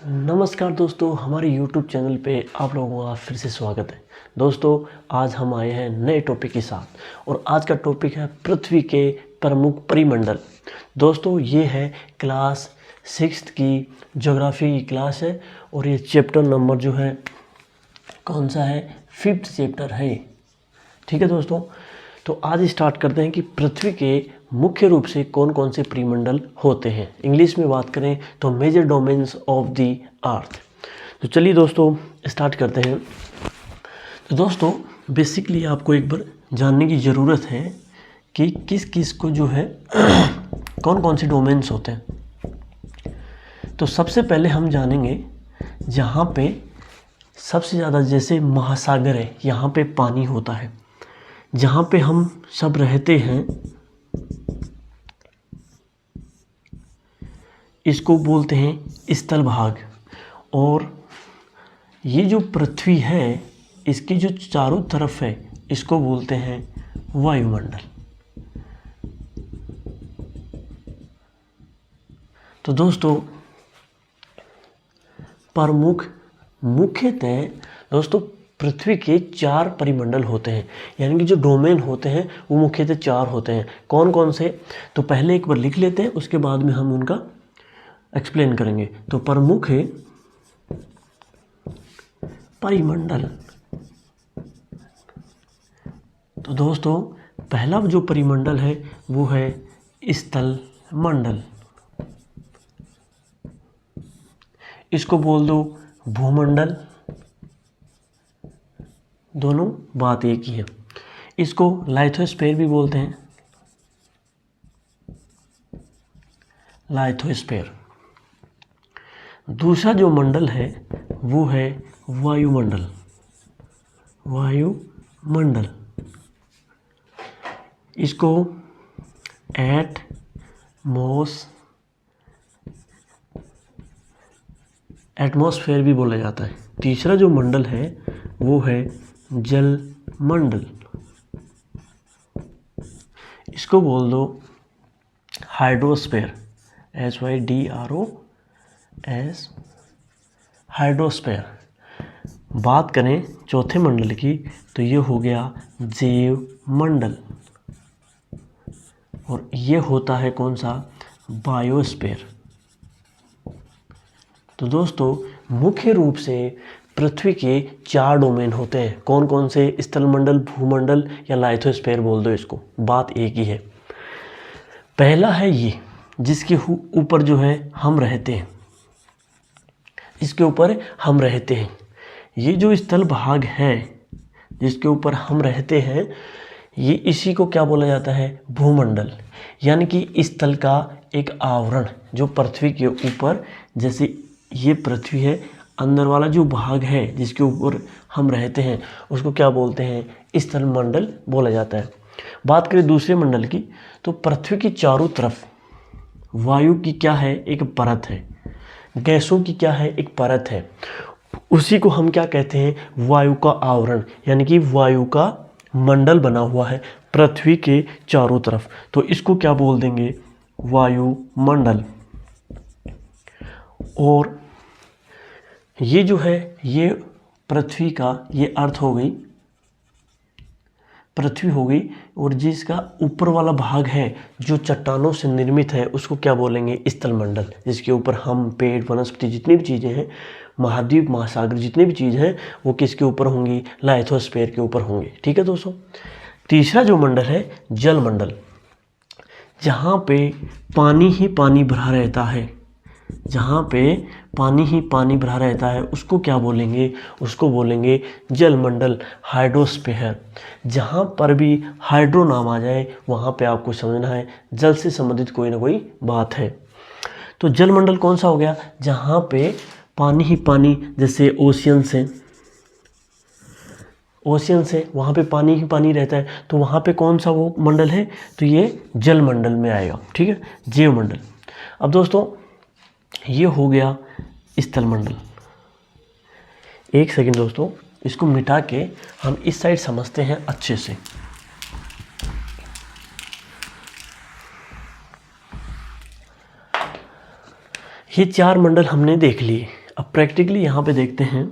नमस्कार दोस्तों, हमारे YouTube चैनल पे आप लोगों का फिर से स्वागत है। दोस्तों, आज हम आए हैं नए टॉपिक के साथ और आज का टॉपिक है पृथ्वी के प्रमुख परिमंडल। दोस्तों, ये है क्लास 6th की ज्योग्राफी की क्लास है और ये चैप्टर नंबर जो है कौन सा है, 5th चैप्टर है। ठीक है दोस्तों, तो आज स्टार्ट करते हैं कि पृथ्वी के मुख्य रूप से कौन कौन से परिमंडल होते हैं। इंग्लिश में बात करें तो major domains of the earth. तो चलिए दोस्तों स्टार्ट करते हैं। तो दोस्तों बेसिकली आपको एक बार जानने की ज़रूरत है कि किस किस को जो है कौन कौन से डोमेन्स होते हैं। तो सबसे पहले हम जानेंगे जहाँ पे सबसे ज़्यादा, जैसे महासागर है, यहाँ पे पानी होता है। जहाँ पे हम सब रहते हैं इसको बोलते हैं स्थल भाग। और ये जो पृथ्वी है इसकी जो चारों तरफ है इसको बोलते हैं वायुमंडल। तो दोस्तों मुख्यतः दोस्तों पृथ्वी के 4 परिमंडल होते हैं, यानी कि जो डोमेन होते हैं वो मुख्यतः 4 होते हैं। कौन कौन से, तो पहले एक बार लिख लेते हैं, उसके बाद में हम उनका एक्सप्लेन करेंगे। तो प्रमुख है परिमंडल। तो दोस्तों पहला जो परिमंडल है वो है स्थल मंडल। इसको बोल दो भूमंडल, दोनों बात एक ही है। इसको लाइथोस्फीयर भी बोलते हैं, लाइथोस्फीयर। दूसरा जो मंडल है वो है वायुमंडल, वायुमंडल। इसको एटमॉस्फेयर भी बोला जाता है। तीसरा जो मंडल है वो है जल मंडल। इसको बोल दो हाइड्रोस्फीयर, HYDROS, हाइड्रोस्फीयर। बात करें चौथे मंडल की तो ये हो गया जैव मंडल, और ये होता है कौन सा, बायोस्फीयर। तो दोस्तों मुख्य रूप से पृथ्वी के 4 डोमेन होते हैं। कौन कौन से, स्थल मंडल, भूमंडल या लाइथोस्फीयर बोल दो इसको, बात एक ही है। पहला है ये जिसके ऊपर जो है हम रहते हैं, इसके ऊपर हम रहते हैं। ये जो स्थल भाग है जिसके ऊपर हम रहते हैं, ये इसी को क्या बोला जाता है, भूमंडल। यानी कि स्थल का एक आवरण जो पृथ्वी के ऊपर, जैसे ये पृथ्वी है, अंदर वाला जो भाग है जिसके ऊपर हम रहते हैं उसको क्या बोलते हैं, स्थल मंडल बोला जाता है। बात करें दूसरे मंडल की तो पृथ्वी की चारों तरफ वायु की क्या है, एक परत है, गैसों की क्या है, एक परत है। उसी को हम क्या कहते हैं, वायु का आवरण, यानी कि वायु का मंडल बना हुआ है पृथ्वी के चारों तरफ। तो इसको क्या बोल देंगे, वायुमंडल। और ये जो है ये पृथ्वी का, ये अर्थ हो गई, पृथ्वी हो गई। और जिसका ऊपर वाला भाग है जो चट्टानों से निर्मित है उसको क्या बोलेंगे, स्थल मंडल। जिसके ऊपर हम, पेड़, वनस्पति, जितनी भी चीज़ें हैं, महाद्वीप, महासागर, जितनी भी चीज़ हैं वो किसके ऊपर होंगी, लाइथोस्फीयर के ऊपर होंगी। ठीक है दोस्तों। तीसरा जो मंडल है जल मंडल, जहाँ पे पानी ही पानी भरा रहता है, जहाँ पे पानी ही पानी भरा रहता है उसको क्या बोलेंगे, उसको बोलेंगे जल मंडल, हाइड्रोस्फीयर। जहाँ पर भी हाइड्रो नाम आ जाए वहाँ पे आपको समझना है जल से संबंधित कोई ना कोई बात है। तो जल मंडल कौन सा हो गया, जहाँ पे पानी ही पानी, जैसे ओशियन से वहाँ पे पानी ही पानी रहता है, तो वहाँ पे कौन सा वो मंडल है, तो ये जल मंडल में आएगा। ठीक है, जैव मंडल। अब दोस्तों ये हो गया स्थल मंडल। एक सेकंड दोस्तों, इसको मिटा के हम इस साइड समझते हैं अच्छे से। ये 4 मंडल हमने देख लिए। अब प्रैक्टिकली यहाँ पे देखते हैं,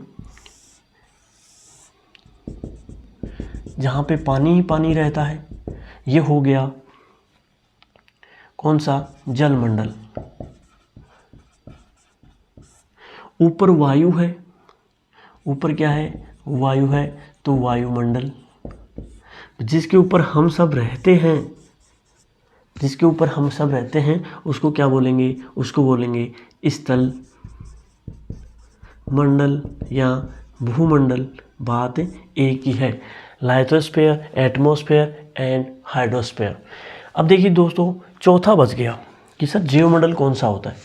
जहाँ पे पानी ही पानी रहता है, ये हो गया कौन सा, जलमंडल। ऊपर वायु है, ऊपर क्या है, वायु है, तो वायुमंडल। जिसके ऊपर हम सब रहते हैं, जिसके ऊपर हम सब रहते हैं उसको क्या बोलेंगे, उसको बोलेंगे स्थल मंडल या भूमंडल। बात एक ही है, लाइथोस्फीयर, एटमॉस्फेयर एंड हाइड्रोस्फीयर। अब देखिए दोस्तों, चौथा बच गया कि सर जीवमंडल कौन सा होता है।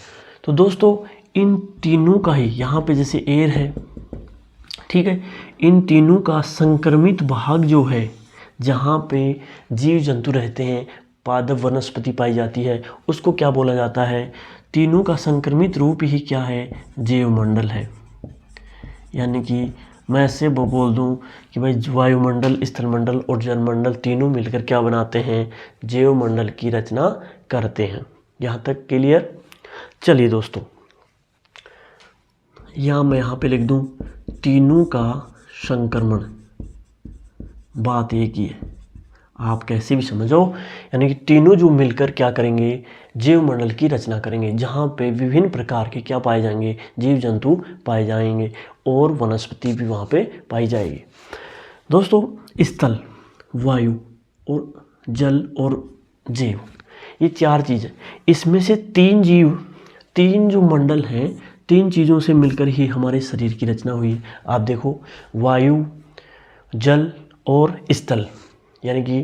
तो दोस्तों इन तीनों का ही, यहाँ पे जैसे एयर है, ठीक है, इन तीनों का संक्रमित भाग जो है, जहाँ पे जीव जंतु रहते हैं, पादप वनस्पति पाई जाती है, उसको क्या बोला जाता है, तीनों का संक्रमित रूप ही क्या है, जीवमंडल है। यानी कि मैं ऐसे बोल दूं कि भाई वायुमंडल, स्थलमंडल और जलमंडल तीनों मिलकर क्या बनाते हैं, जीवमंडल की रचना करते हैं। यहाँ तक क्लियर। चलिए दोस्तों, या मैं यहाँ पे लिख दूं तीनों का संक्रमण। बात एक ही है, आप कैसे भी समझो, यानी कि तीनों जो मिलकर क्या करेंगे, जीवमंडल की रचना करेंगे, जहाँ पे विभिन्न प्रकार के क्या पाए जाएंगे, जीव जंतु पाए जाएंगे और वनस्पति भी वहाँ पे पाई जाएगी। दोस्तों स्थल, वायु और जल और जीव, ये चार चीज़ें, इसमें से तीन जीव, तीन जो मंडल हैं, तीन चीज़ों से मिलकर ही हमारे शरीर की रचना हुई है। आप देखो, वायु, जल और स्थल यानी कि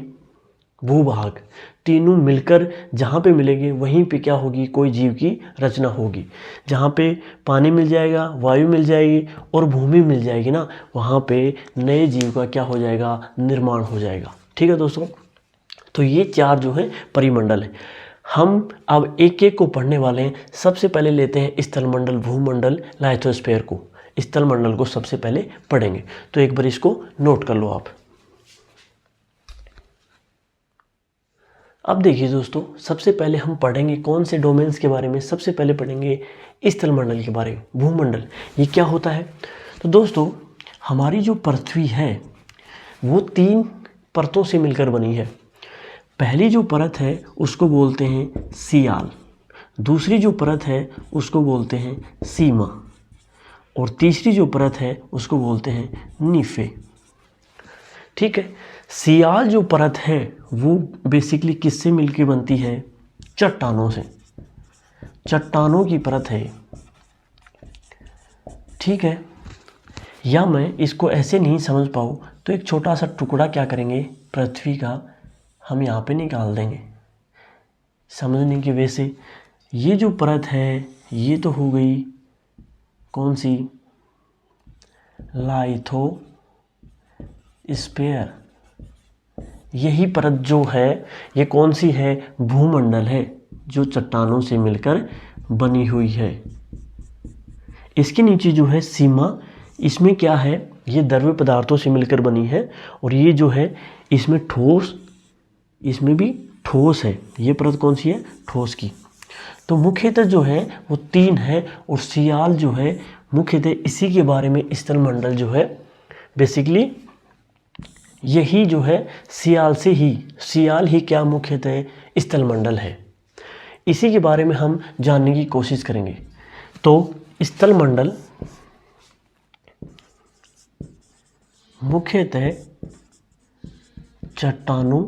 भूभाग, तीनों मिलकर जहाँ पे मिलेंगे वहीं पे क्या होगी, कोई जीव की रचना होगी। जहाँ पे पानी मिल जाएगा, वायु मिल जाएगी और भूमि मिल जाएगी ना, वहाँ पे नए जीव का क्या हो जाएगा, निर्माण हो जाएगा। ठीक है दोस्तों, तो ये चार जो है परिमंडल है। हम अब एक एक को पढ़ने वाले हैं। सबसे पहले लेते हैं स्थलमंडल, भूमंडल, लाइथोस्फीयर को। स्थलमंडल को सबसे पहले पढ़ेंगे, तो एक बार इसको नोट कर लो आप। अब देखिए दोस्तों, सबसे पहले हम पढ़ेंगे कौन से डोमेन्स के बारे में, सबसे पहले पढ़ेंगे स्थलमंडल के बारे में। भूमंडल ये क्या होता है, तो दोस्तों हमारी जो पृथ्वी है वो तीन परतों से मिलकर बनी है। पहली जो परत है उसको बोलते हैं सियाल, दूसरी जो परत है उसको बोलते हैं सीमा, और तीसरी जो परत है उसको बोलते हैं नीफे। ठीक है, सियाल जो परत है वो बेसिकली किससे मिलके बनती है, चट्टानों से, चट्टानों की परत है। ठीक है, या मैं इसको ऐसे नहीं समझ पाऊँ तो एक छोटा सा टुकड़ा क्या करेंगे पृथ्वी का, हम यहाँ पे निकाल देंगे समझने की वजह से। ये जो परत है ये तो हो गई कौन सी, लाइथोस्फीयर। यही परत जो है ये कौन सी है, भूमंडल है, जो चट्टानों से मिलकर बनी हुई है। इसके नीचे जो है सीमा, इसमें क्या है, ये द्रव्य पदार्थों से मिलकर बनी है, और ये जो है इसमें ठोस, इसमें भी ठोस है। ये परत कौन सी है, ठोस की। तो मुख्यतः जो है वो तीन है, और सियाल जो है मुख्यतः इसी के बारे में स्थलमंडल जो है बेसिकली यही जो है सियाल से ही, सियाल ही क्या मुख्यतः स्थलमंडल है। इसी के बारे में हम जानने की कोशिश करेंगे। तो स्थलमंडल मुख्यतः चट्टानों,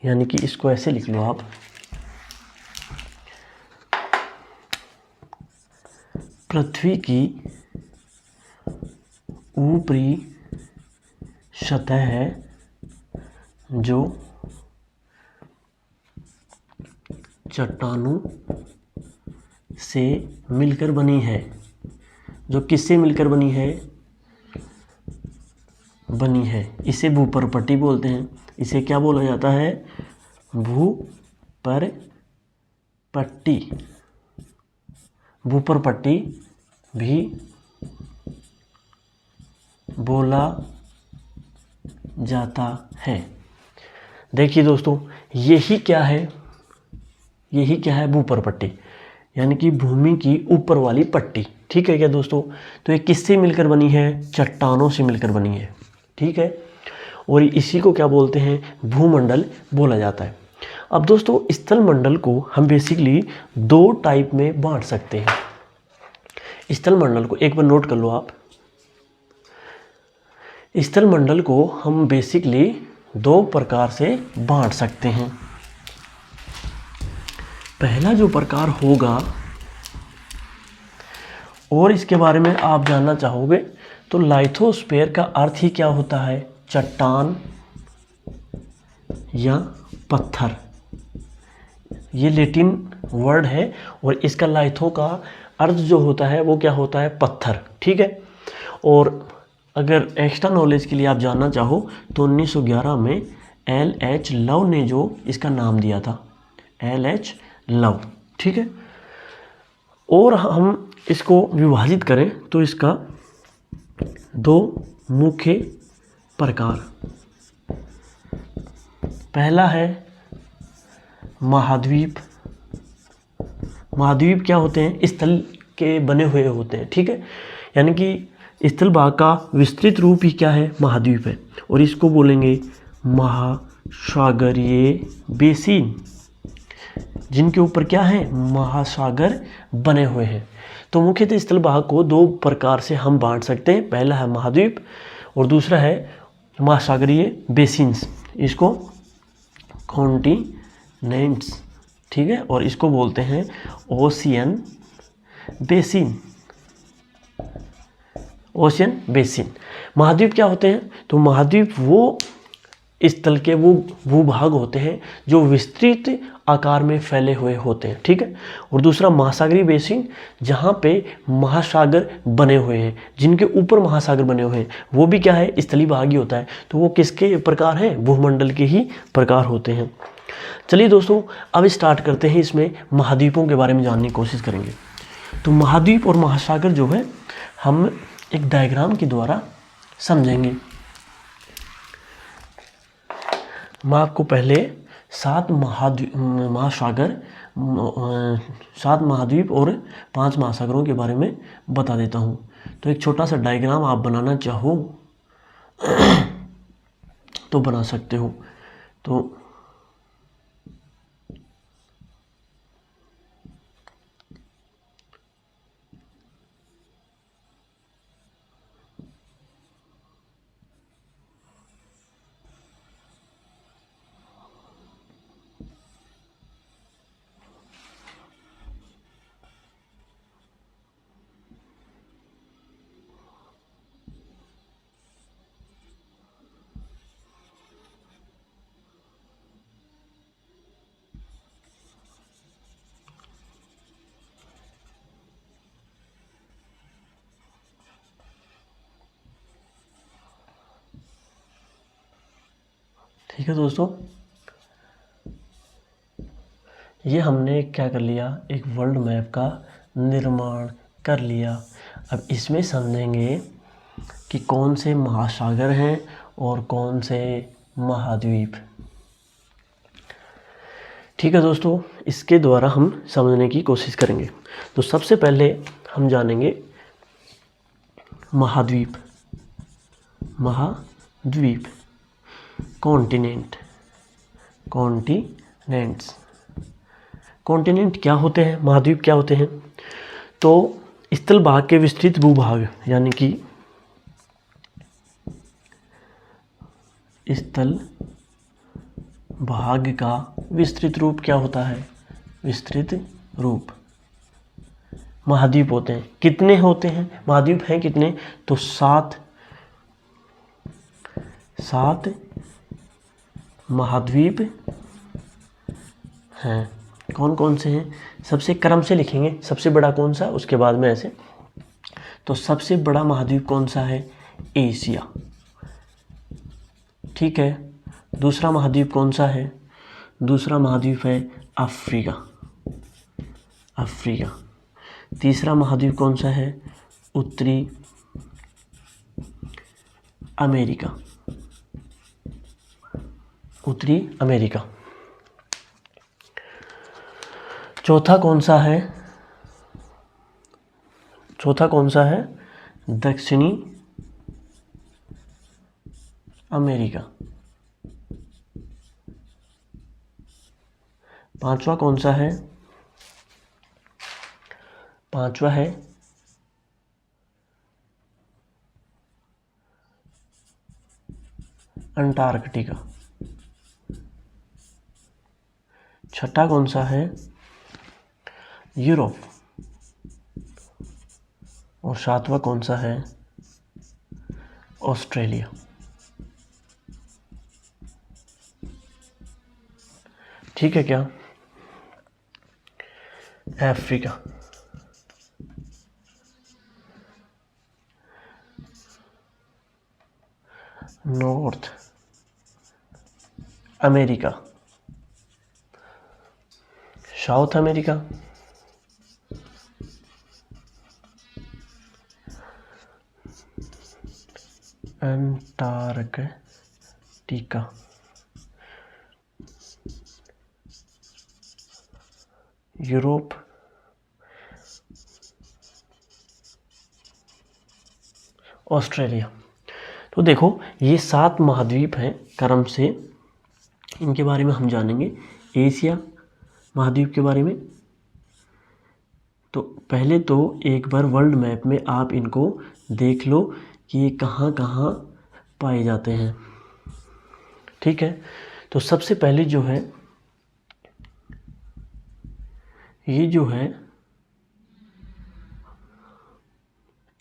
यानी कि इसको ऐसे लिख लो आप, पृथ्वी की ऊपरी सतह है जो चट्टानों से मिलकर बनी है। जो किससे मिलकर बनी है, बनी है, इसे भूपरपट्टी बोलते हैं। इसे क्या बोला जाता है, भूपरपट्टी, भूपरपट्टी भी बोला जाता है। देखिए दोस्तों, यही क्या है, यही क्या है, भूपरपट्टी। यानी कि भूमि की ऊपर वाली पट्टी। ठीक है क्या दोस्तों? तो ये किससे मिलकर बनी है? चट्टानों से मिलकर बनी है। ठीक है, और इसी को क्या बोलते हैं? भूमंडल बोला जाता है। अब दोस्तों स्थल मंडल को हम बेसिकली दो टाइप में बांट सकते हैं। स्थल मंडल को एक बार नोट कर लो आप। स्थल मंडल को हम बेसिकली दो प्रकार से बांट सकते हैं। पहला जो प्रकार होगा, और इसके बारे में आप जानना चाहोगे, तो लाइथोस्फीयर का अर्थ ही क्या होता है? चट्टान या पत्थर। ये लैटिन वर्ड है और इसका लाइथो का अर्थ जो होता है वो क्या होता है? पत्थर। ठीक है, और अगर एक्स्ट्रा नॉलेज के लिए आप जानना चाहो तो 1911 में LH लव ने जो इसका नाम दिया था, LH लव। ठीक है, और हम इसको विभाजित करें तो इसका दो मुख्य प्रकार। पहला है महाद्वीप। महाद्वीप क्या होते हैं? स्थल के बने हुए होते हैं। ठीक है, यानी कि स्थल भाग का विस्तृत रूप ही क्या है? महाद्वीप है, और इसको बोलेंगे महासागरीय बेसिन, जिनके ऊपर क्या है? महासागर बने हुए हैं। तो मुख्यतः स्थल भाग को दो प्रकार से हम बांट सकते हैं। पहला है महाद्वीप और दूसरा है महासागरीय बेसिन्स, इसको कॉन्टिनेंट्स। ठीक है, और इसको बोलते हैं ओशियन बेसिन। Ocean basin. महाद्वीप क्या होते हैं? तो महाद्वीप वो स्थल के वो भूभाग होते हैं जो विस्तृत आकार में फैले हुए होते हैं। ठीक है, और दूसरा महासागरीय बेसिन, जहाँ पे महासागर बने हुए हैं, जिनके ऊपर महासागर बने हुए हैं, वो भी क्या है? स्थलीय भाग ही होता है। तो वो किसके प्रकार है? भूमंडल के ही प्रकार होते हैं। चलिए दोस्तों, अब स्टार्ट करते हैं, इसमें महाद्वीपों के बारे में जानने की कोशिश करेंगे। तो महाद्वीप और महासागर जो है हम एक डायग्राम के द्वारा समझेंगे। मैं आपको पहले 7 महासागर, 7 महाद्वीप और 5 महासागरों के बारे में बता देता हूँ। तो एक छोटा सा डायग्राम आप बनाना चाहो तो बना सकते हो। तो ठीक है दोस्तों, ये हमने क्या कर लिया? एक वर्ल्ड मैप का निर्माण कर लिया। अब इसमें समझेंगे कि कौन से महासागर हैं और कौन से महाद्वीप। ठीक है दोस्तों, इसके द्वारा हम समझने की कोशिश करेंगे। तो सबसे पहले हम जानेंगे महाद्वीप। महाद्वीप, कॉन्टिनेंट। कॉन्टिनेंट्स, कॉन्टिनेंट क्या होते हैं? महाद्वीप क्या होते हैं? तो स्थल भाग के विस्तृत भूभाग, यानी कि स्थल भाग का विस्तृत रूप क्या होता है? विस्तृत रूप महाद्वीप होते हैं। कितने होते हैं? महाद्वीप हैं कितने? तो 7 महाद्वीप हैं। कौन कौन से हैं? सबसे क्रम से लिखेंगे, सबसे बड़ा कौन सा, उसके बाद में ऐसे। तो सबसे बड़ा महाद्वीप कौन सा है? एशिया। ठीक है, दूसरा महाद्वीप कौन सा है? दूसरा महाद्वीप है अफ्रीका। अफ्रीका। तीसरा महाद्वीप कौन सा है? उत्तरी अमेरिका। उत्तरी अमेरिका। चौथा कौन सा है? चौथा कौन सा है? दक्षिणी अमेरिका। पांचवा कौन सा है? पांचवा है अंटार्कटिका। छठा कौन सा है? यूरोप। और सातवां कौन सा है? ऑस्ट्रेलिया। ठीक है क्या? Africa. North America. South America. Antarctica. Europe. Australia. तो देखो ये 7 महाद्वीप हैं क्रम से, इनके बारे में हम जानेंगे। एशिया महाद्वीप के बारे में तो पहले तो एक बार वर्ल्ड मैप में आप इनको देख लो कि ये कहाँ कहाँ पाए जाते हैं। ठीक है, तो सबसे पहले जो है ये जो है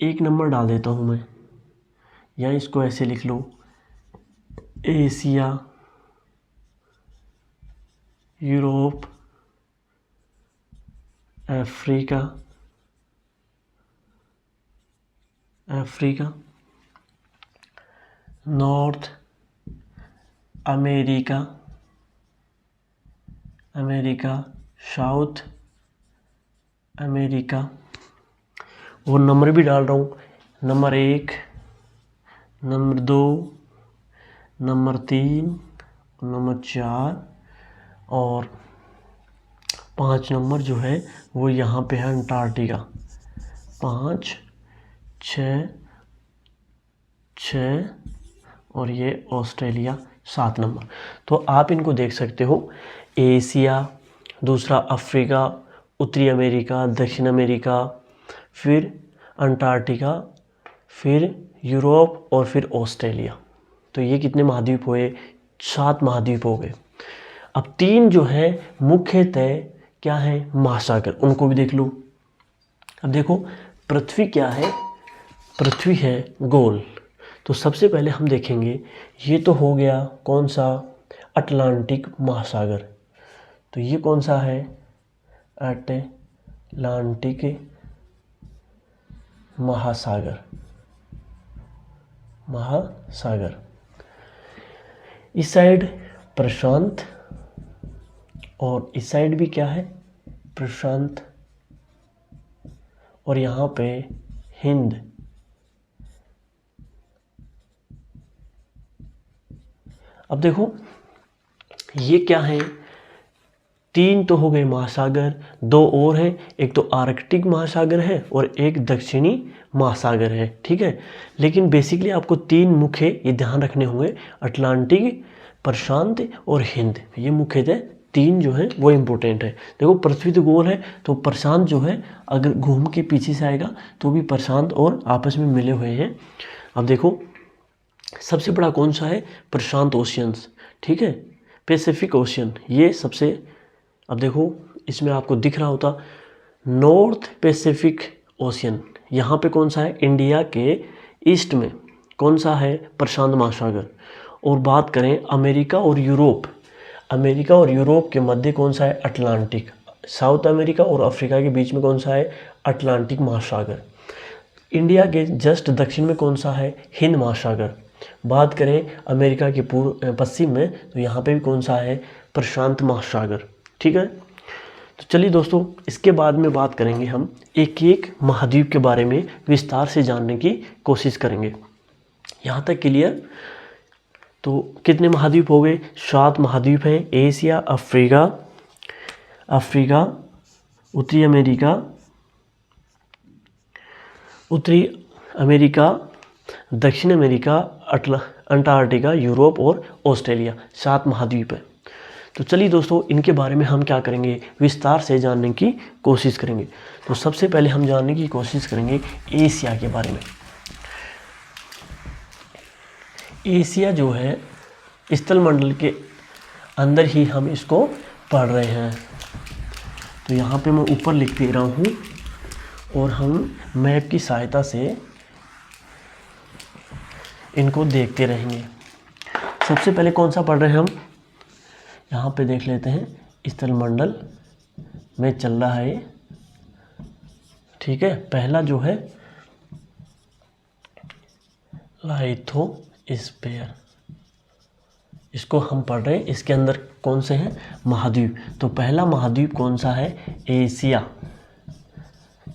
1 नंबर डाल देता हूँ मैं, या इसको ऐसे लिख लो, Asia, Europe, Africa, North America, South America. और नंबर भी डाल रहा हूँ, नंबर 1, नंबर 2, नंबर 3, नंबर 4 और 5 नंबर जो है वो यहाँ पे है अंटार्कटिका। 5, 6 और ये ऑस्ट्रेलिया 7 नंबर। तो आप इनको देख सकते हो, एशिया, दूसरा अफ्रीका, उत्तरी अमेरिका, दक्षिण अमेरिका, फिर अंटार्कटिका, फिर यूरोप और फिर ऑस्ट्रेलिया। तो ये कितने महाद्वीप हुए? 7 महाद्वीप हो गए। अब 3 जो है मुख्यतः क्या है? महासागर, उनको भी देख लो। अब देखो पृथ्वी क्या है? पृथ्वी है गोल। तो सबसे पहले हम देखेंगे, ये तो हो गया कौन सा? अटलांटिक महासागर। तो ये कौन सा है? अटलांटिक महासागर। इस साइड प्रशांत और इस साइड भी क्या है? प्रशांत। और यहाँ पे हिंद। अब देखो ये क्या है? 3 तो हो गए महासागर, 2 और हैं, एक तो आर्कटिक महासागर है और एक दक्षिणी महासागर है। ठीक है, लेकिन बेसिकली आपको 3 मुख्य ये ध्यान रखने होंगे, अटलांटिक, प्रशांत और हिंद। ये मुख्यतः 3 जो है वो इम्पोर्टेंट है। देखो पृथ्वी तो गोल है, तो प्रशांत जो है अगर घूम के पीछे से आएगा तो भी प्रशांत और आपस में मिले हुए हैं। अब देखो सबसे बड़ा कौन सा है? प्रशांत ओशियंस। ठीक है, पैसिफिक ओशियन ये सबसे। अब देखो इसमें आपको दिख रहा होता नॉर्थ पैसिफिक ओशियन, यहाँ पे कौन सा है? इंडिया के ईस्ट में कौन सा है? प्रशांत महासागर। और बात करें अमेरिका और यूरोप के मध्य कौन सा है? अटलांटिक। साउथ अमेरिका और अफ्रीका के बीच में कौन सा है? अटलांटिक महासागर। इंडिया के जस्ट दक्षिण में कौन सा है? हिंद महासागर। बात करें अमेरिका के पूर्व पश्चिम में, तो यहाँ पे भी कौन सा है? प्रशांत महासागर। ठीक है, तो चलिए दोस्तों इसके बाद में बात करेंगे, हम एक एक महाद्वीप के बारे में विस्तार से जानने की कोशिश करेंगे। यहाँ तक क्लियर? तो कितने महाद्वीप हो गए? 7 महाद्वीप हैं। एशिया, अफ्रीका, उत्तरी अमेरिका, उत्तरी अमेरिका, दक्षिण अमेरिका, अंटार्कटिका, यूरोप और ऑस्ट्रेलिया, 7 महाद्वीप है। तो चलिए दोस्तों, इनके बारे में हम क्या करेंगे, विस्तार से जानने की कोशिश करेंगे। तो सबसे पहले हम जानने की कोशिश करेंगे एशिया के बारे में। एशिया जो है स्थलमंडल के अंदर ही हम इसको पढ़ रहे हैं। तो यहाँ पे मैं ऊपर लिख दे रहा हूँ और हम मैप की सहायता से इनको देखते रहेंगे। सबसे पहले कौन सा पढ़ रहे हैं हम, यहाँ पे देख लेते हैं, स्थलमंडल में चल रहा है, ठीक है। पहला जो है लाइथोस्फीयर, इसको हम पढ़ रहे हैं। इसके अंदर कौन से हैं, महाद्वीप। तो पहला महाद्वीप कौन सा है, एशिया।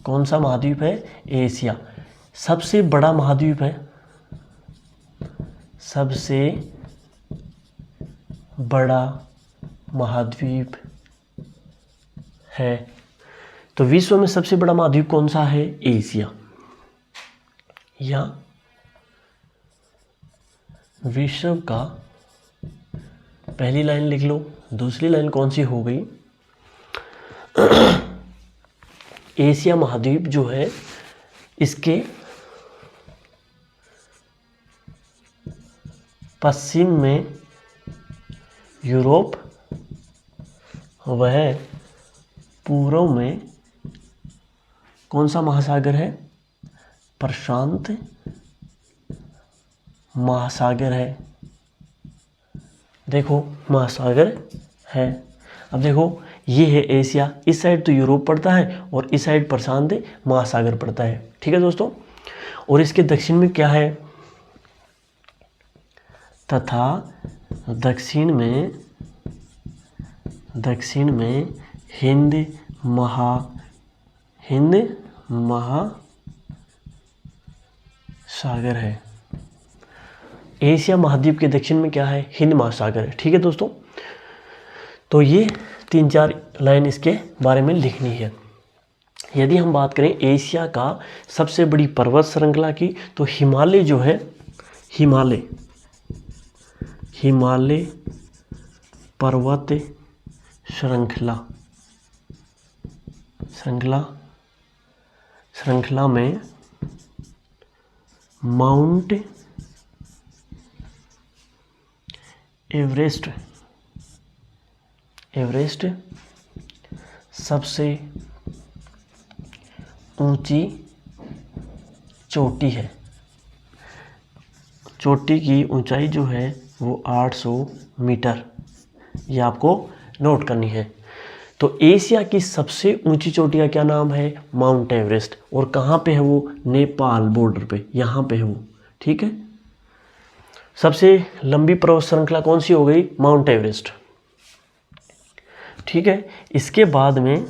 कौन सा महाद्वीप है, एशिया। सबसे बड़ा महाद्वीप है, सबसे बड़ा महाद्वीप है। तो विश्व में सबसे बड़ा महाद्वीप कौन सा है, एशिया। या विश्व का, पहली लाइन लिख लो, दूसरी लाइन कौन सी हो गई, एशिया महाद्वीप जो है इसके पश्चिम में यूरोप, वह पूर्व में कौन सा महासागर है, प्रशांत महासागर है। देखो महासागर है। अब देखो ये है एशिया, इस साइड तो यूरोप पड़ता है और इस साइड प्रशांत महासागर पड़ता है, ठीक है दोस्तों। और इसके दक्षिण में क्या है, तथा दक्षिण में हिंद महासागर है। एशिया महाद्वीप के दक्षिण में क्या है, हिंद महासागर है, ठीक है दोस्तों। तो ये 3-4 लाइन इसके बारे में लिखनी है। यदि हम बात करें एशिया का सबसे बड़ी पर्वत श्रृंखला की, तो हिमालय जो है, हिमालय पर्वत श्रृंखला में माउंट एवरेस्ट सबसे ऊंची चोटी है। चोटी की ऊंचाई जो है वो 800 मीटर, ये आपको नोट करनी है। तो एशिया की सबसे ऊंची चोटी का क्या नाम है, माउंट एवरेस्ट। और कहाँ पे है वो, नेपाल बॉर्डर पे, यहाँ पे है वो, ठीक है। सबसे लंबी पर्वत श्रृंखला कौन सी हो गई, माउंट एवरेस्ट, ठीक है। इसके बाद में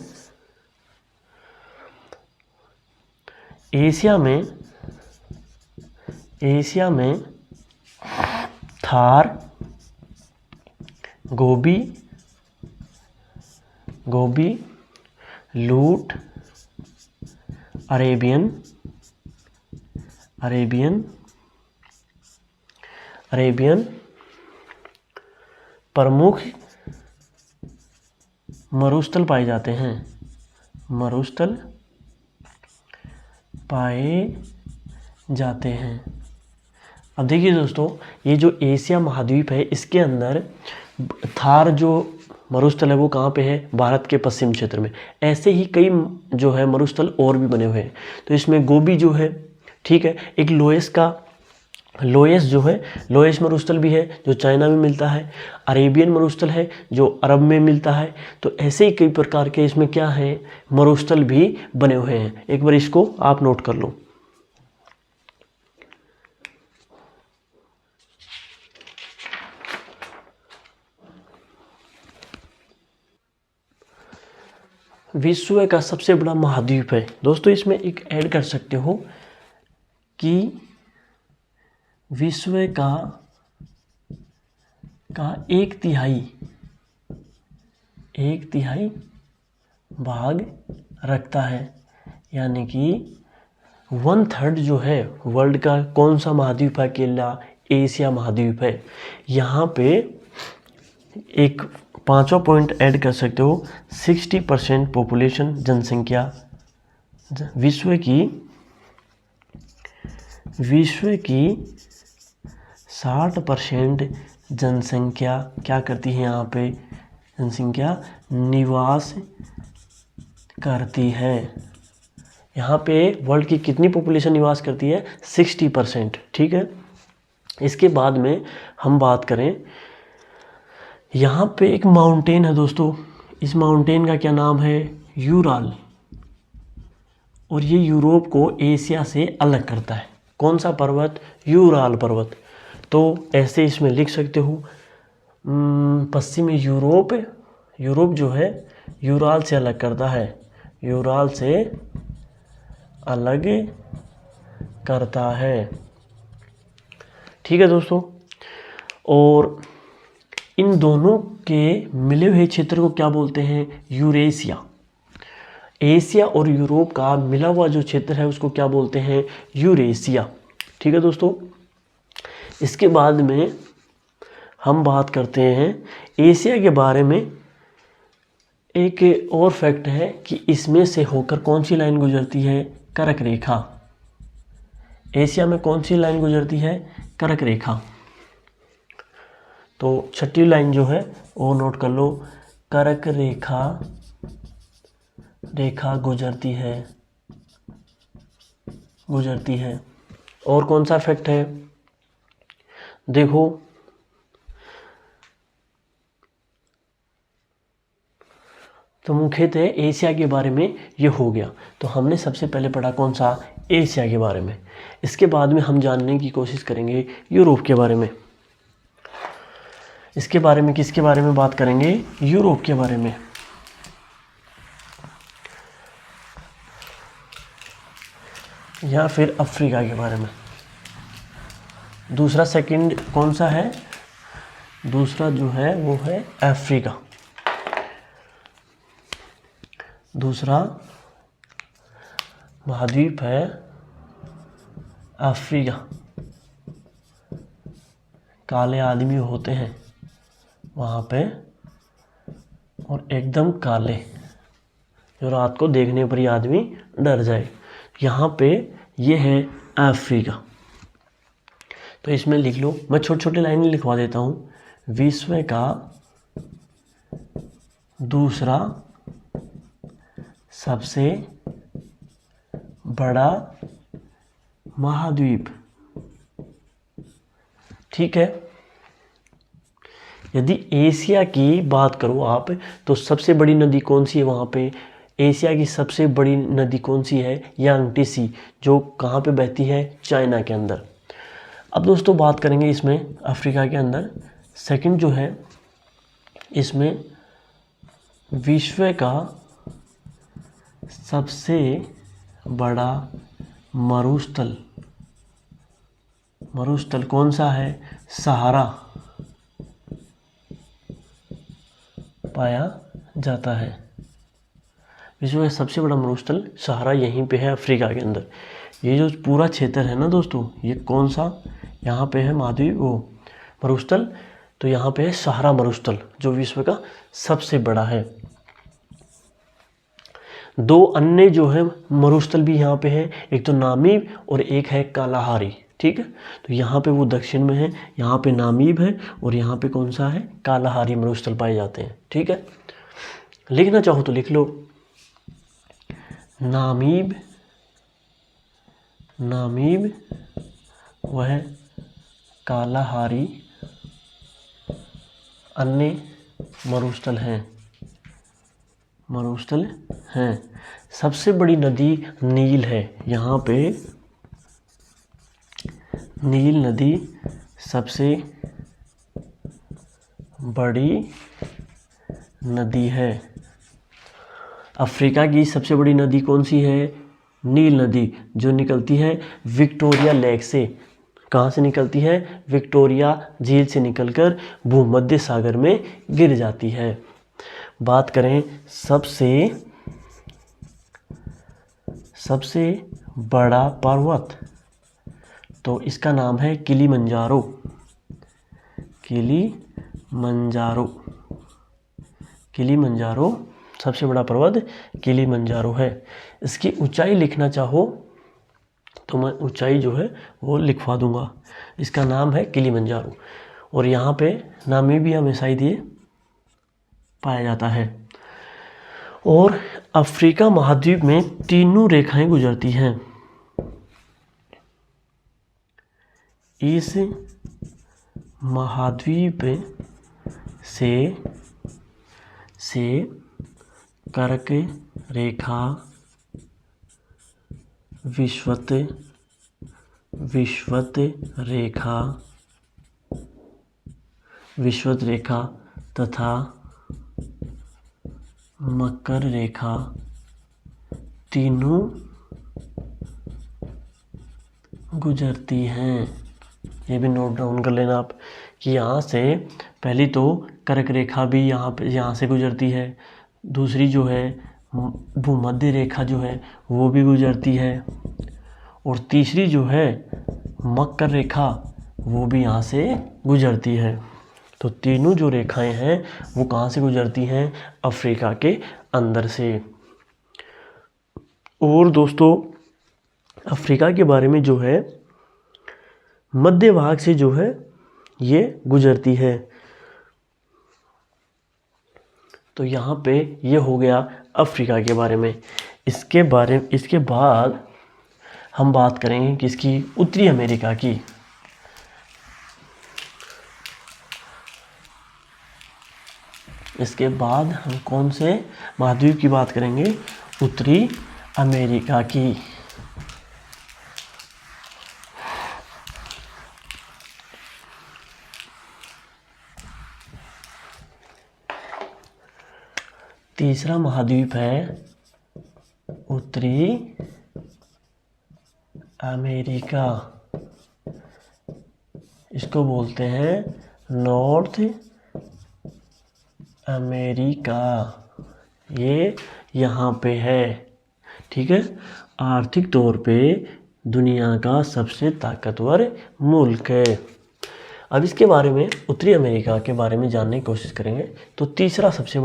एशिया में थार, गोबी, लूट, अरेबियन प्रमुख मरुस्थल पाए जाते हैं, अब देखिए दोस्तों, ये जो एशिया महाद्वीप है इसके अंदर थार जो मरुस्थल है वो कहाँ पे है, भारत के पश्चिम क्षेत्र में। ऐसे ही कई जो है मरुस्थल और भी बने हुए हैं। तो इसमें गोबी जो है, ठीक है, एक लोएस जो है, लोएस मरुस्थल भी है जो चाइना में मिलता है। अरेबियन मरुस्थल है जो अरब में मिलता है। तो ऐसे ही कई प्रकार के इसमें क्या है, मरुस्थल भी बने हुए हैं। एक बार इसको आप नोट कर लो। विश्व का सबसे बड़ा महाद्वीप है दोस्तों। इसमें एक ऐड कर सकते हो कि विश्व का 1/3 भाग रखता है, यानी कि 1/3 जो है वर्ल्ड का कौन सा महाद्वीप है? अकेला एशिया महाद्वीप है। यहाँ पे एक 5वां पॉइंट ऐड कर सकते हो, 60% पॉपुलेशन जनसंख्या विश्व की 60% जनसंख्या क्या करती है? यहाँ पे जनसंख्या निवास करती है। यहाँ पे वर्ल्ड की कितनी पॉपुलेशन निवास करती है? 60%। ठीक है। इसके बाद में हम बात करें, यहाँ पे एक माउंटेन है दोस्तों, इस माउंटेन का क्या नाम है? यूराल। और ये यूरोप को एशिया से अलग करता है। कौन सा पर्वत? यूराल पर्वत। तो ऐसे इसमें लिख सकते हो, पश्चिमी यूरोप जो है यूराल से अलग करता है, यूराल से अलग करता है। ठीक है दोस्तों। और इन दोनों के मिले हुए क्षेत्र को क्या बोलते हैं? यूरेशिया। एशिया और यूरोप का मिला हुआ जो क्षेत्र है उसको क्या बोलते हैं? यूरेशिया। ठीक है दोस्तों। इसके बाद में हम बात करते हैं एशिया के बारे में। एक और फैक्ट है कि इसमें से होकर कौन सी लाइन गुजरती है? कर्क रेखा। एशिया में कौन सी लाइन गुजरती है? कर्क रेखा। तो 6ठी लाइन जो है वो नोट कर लो, कर्क रेखा गुजरती है। और कौन सा फैक्ट है? देखो, तो मुख्यतः एशिया के बारे में ये हो गया। तो हमने सबसे पहले पढ़ा कौन सा? एशिया के बारे में। इसके बाद में हम जानने की कोशिश करेंगे यूरोप के बारे में। इसके बारे में किसके बारे में बात करेंगे? यूरोप के बारे में। या फिर अफ्रीका के बारे में। दूसरा सेकंड कौन सा है? दूसरा जो है वो है अफ्रीका। दूसरा महाद्वीप है अफ्रीका। काले आदमी होते हैं वहाँ पे, और एकदम काले, जो रात को देखने पर ही आदमी डर जाए। यहाँ पे ये है अफ्रीका। तो इसमें लिख लो, मैं छोटे छोटे लाइन लिखवा देता हूँ। विश्व का दूसरा सबसे बड़ा महाद्वीप। ठीक है। यदि एशिया की बात करो आप, तो सबसे बड़ी नदी कौन सी है वहाँ पे? एशिया की सबसे बड़ी नदी कौन सी है? यांगत्से, जो कहाँ पे बहती है? चाइना के अंदर। अब दोस्तों बात करेंगे इसमें अफ्रीका के अंदर। सेकंड जो है इसमें विश्व का सबसे बड़ा मरुस्थल कौन सा है? सहारा पाया जाता है। विश्व का सबसे बड़ा मरुस्थल सहारा यहीं पे है अफ्रीका के अंदर। ये जो पूरा क्षेत्र है ना दोस्तों, ये कौन सा यहाँ पे है? महाद्वीप वो मरुस्थल। तो यहाँ पे है सहारा मरुस्थल, जो विश्व का सबसे बड़ा है। 2 अन्य जो है मरुस्थल भी यहाँ पे है, एक तो नामीब और एक है कालाहारी। ठीक है। तो यहाँ पे वो दक्षिण में है, यहाँ पे नामीब है और यहाँ पे कौन सा है? कालाहारी मरुस्थल पाए जाते हैं। ठीक है। लिखना चाहो तो लिख लो, नामीब वह कालाहारी अन्य मरुस्थल हैं। सबसे बड़ी नदी नील है। यहाँ पे नील नदी सबसे बड़ी नदी है। अफ्रीका की सबसे बड़ी नदी कौन सी है? नील नदी, जो निकलती है विक्टोरिया लेक से। कहाँ से निकलती है? विक्टोरिया झील से निकलकर भूमध्य सागर में गिर जाती है। बात करें सबसे बड़ा पर्वत, तो इसका नाम है किलिमंजारो। किलिमंजारो, किलिमंजारो सबसे बड़ा पर्वत किलिमंजारो है। इसकी ऊंचाई लिखना चाहो तो मैं ऊंचाई जो है वो लिखवा दूंगा। इसका नाम है किलिमंजारो और यहाँ पे नामीबिया में शायद ये पाया जाता है। और अफ्रीका महाद्वीप में तीनों रेखाएं गुजरती हैं। इस महाद्वीप से कर्क रेखा विषुवत रेखा तथा मकर रेखा तीनों गुजरती हैं। ये भी नोट डाउन कर लेना आप कि यहाँ से पहली तो कर्क रेखा भी यहाँ से गुजरती है, दूसरी जो है भूमध्य रेखा जो है वो भी गुजरती है, और तीसरी जो है मकर रेखा वो भी यहाँ से गुजरती है। तो तीनों जो रेखाएं हैं वो कहाँ से गुजरती हैं? अफ्रीका के अंदर से। और दोस्तों अफ्रीका के बारे में जो है मध्य भाग से जो है ये गुजरती है। तो यहाँ पे ये हो गया अफ्रीका के बारे में। इसके बाद हम बात करेंगे किसकी? उत्तरी अमेरिका की। इसके बाद हम कौन से महाद्वीप की बात करेंगे? उत्तरी अमेरिका की। तीसरा महाद्वीप है उत्तरी अमेरिका। इसको बोलते हैं नॉर्थ अमेरिका। ये यहाँ पे है, ठीक है। आर्थिक तौर पे दुनिया का सबसे ताकतवर मुल्क है। अब इसके बारे में, उत्तरी अमेरिका के बारे में जानने की कोशिश करेंगे। तो तीसरा सबसे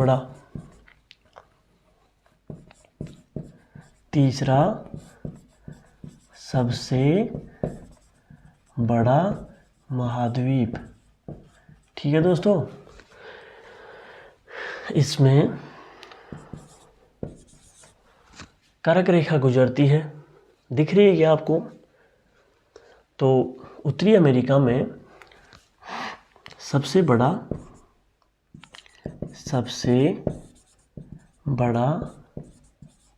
बड़ा महाद्वीप, ठीक है दोस्तों। इसमें कर्क रेखा गुजरती है, दिख रही है क्या आपको? तो उत्तरी अमेरिका में सबसे बड़ा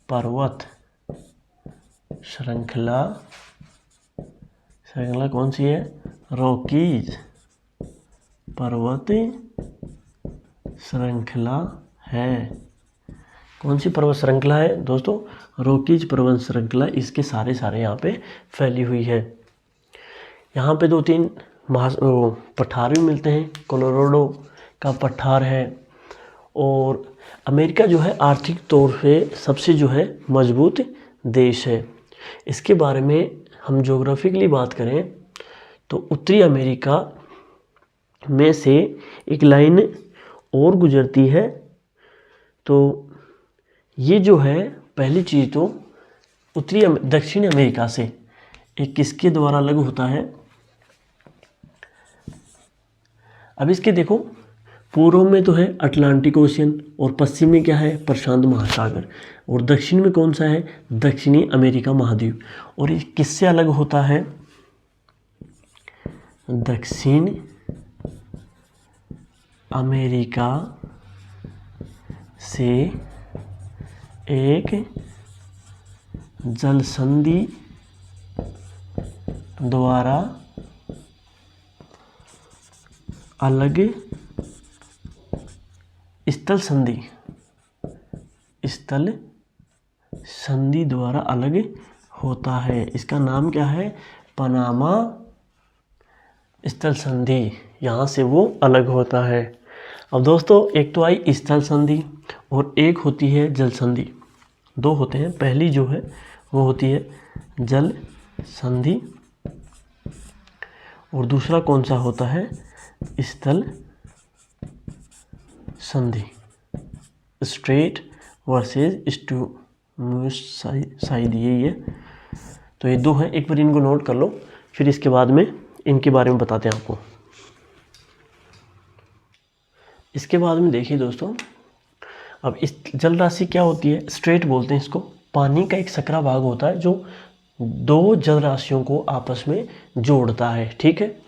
पर्वत श्रृंखला कौन सी है? रॉकीज पर्वत श्रृंखला है। कौन सी पर्वत श्रृंखला है दोस्तों? रॉकीज पर्वत श्रृंखला। इसके सारे यहाँ पे फैली हुई है। यहाँ पे 2-3 पठार भी मिलते हैं। कोलोराडो का पठार है। और अमेरिका जो है आर्थिक तौर से सबसे जो है मजबूत देश है। इसके बारे में हम ज्योग्राफिकली बात करें तो उत्तरी अमेरिका में से एक लाइन और गुजरती है। तो ये जो है पहली चीज़ तो दक्षिण अमेरिका से एक किसके द्वारा अलग होता है? अब इसके देखो, पूर्व में तो है अटलांटिक ओशियन और पश्चिम में क्या है? प्रशांत महासागर। और दक्षिण में कौन सा है? दक्षिणी अमेरिका महाद्वीप। और ये किससे अलग होता है? दक्षिण अमेरिका से एक जलसंधि द्वारा अलग स्थल संधि द्वारा अलग होता है। इसका नाम क्या है? पनामा स्थल संधि। यहाँ से वो अलग होता है। अब दोस्तों एक तो आई स्थल संधि और एक होती है जल संधि। 2 होते हैं। पहली जो है वो होती है जल संधि, और दूसरा कौन सा होता है, स्थल संधि, स्ट्रेट वर्सेस साइड, यही है। तो ये दो हैं, एक बार इनको नोट कर लो, फिर इसके बाद में इनके बारे में बताते हैं आपको। इसके बाद में देखिए दोस्तों, अब इस जल राशि क्या होती है, स्ट्रेट बोलते हैं इसको। पानी का एक सकरा भाग होता है जो दो जल राशियों को आपस में जोड़ता है, ठीक है।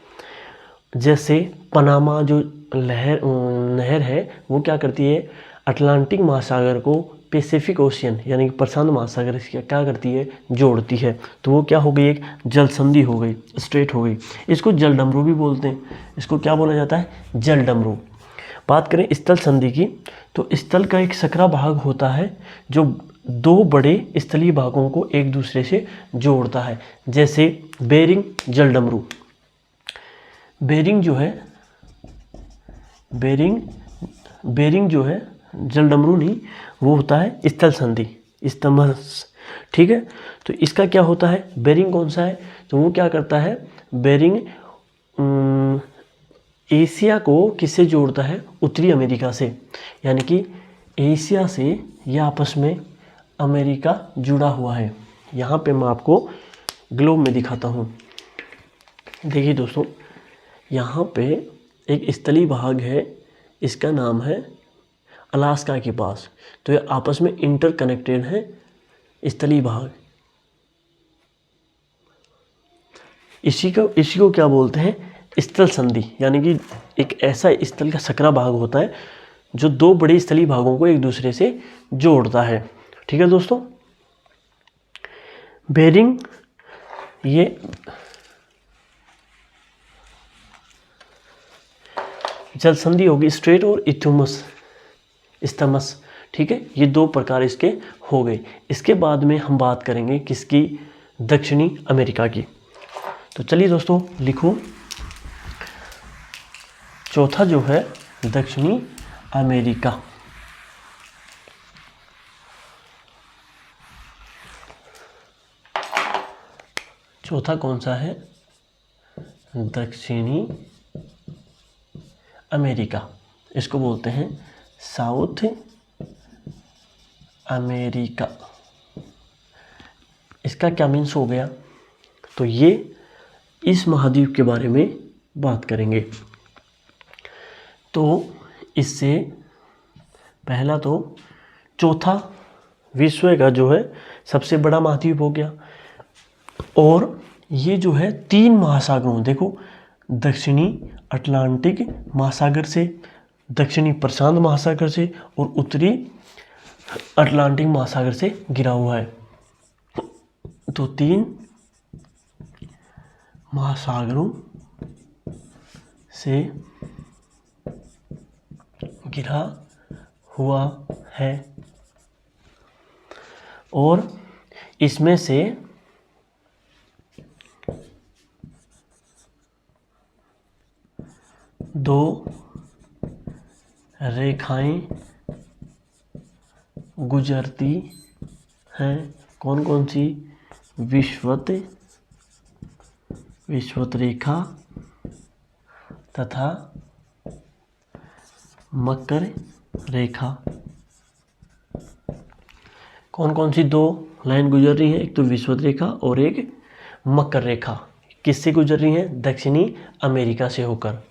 जैसे पनामा जो नहर है वो क्या करती है, अटलांटिक महासागर को पैसिफिक ओशियन यानी कि प्रशांत महासागर से क्या करती है, जोड़ती है। तो वो क्या हो गई, एक जल संधि हो गई, स्ट्रेट हो गई। इसको जल डमरू भी बोलते हैं। इसको क्या बोला जाता है, जल डमरू। बात करें स्थल संधि की, तो स्थल का एक सकरा भाग होता है जो दो बड़े स्थलीय भागों को एक दूसरे से जोड़ता है। जैसे बेरिंग जल डमरू। बेरिंग जो है जल डमरू नहीं, वो होता है स्थल संधि, स्तंभस, ठीक है। तो इसका क्या होता है, बेरिंग कौन सा है, तो वो क्या करता है, बेरिंग एशिया को किससे जोड़ता है, उत्तरी अमेरिका से, यानी कि एशिया से यह आपस में अमेरिका जुड़ा हुआ है। यहाँ पे मैं आपको ग्लोब में दिखाता हूँ। देखिए दोस्तों, यहाँ पे एक स्थलीय भाग है, इसका नाम है अलास्का के पास। तो ये आपस में इंटरकनेक्टेड है स्थलीय भाग। इसी को क्या बोलते हैं, स्थल संधि, यानी कि एक ऐसा स्थल का सकरा भाग होता है जो दो बड़े स्थलीय भागों को एक दूसरे से जोड़ता है, ठीक है दोस्तों। बेरिंग ये जल संधि होगी, स्ट्रेट और इस्थमस, ठीक है। ये दो प्रकार इसके हो गए। इसके बाद में हम बात करेंगे किसकी, दक्षिणी अमेरिका की। तो चलिए दोस्तों लिखो, चौथा जो है दक्षिणी अमेरिका। चौथा कौन सा है, दक्षिणी अमेरिका। इसको बोलते हैं साउथ अमेरिका। इसका क्या मीन्स हो गया, तो ये इस महाद्वीप के बारे में बात करेंगे। तो इससे पहला तो चौथा विश्व का जो है सबसे बड़ा महाद्वीप हो गया, और ये जो है 3 महासागरों, देखो दक्षिणी अटलांटिक महासागर से, दक्षिणी प्रशांत महासागर से और उत्तरी अटलांटिक महासागर से घिरा हुआ है। तो 3 महासागरों से घिरा हुआ है, और इसमें से दो रेखाएं गुजरती हैं। कौन कौन सी, विषुवत रेखा तथा मकर रेखा। कौन कौन सी दो लाइन गुजर रही है, एक तो विषुवत रेखा और एक मकर रेखा। किससे गुजर रही है, दक्षिणी अमेरिका से होकर।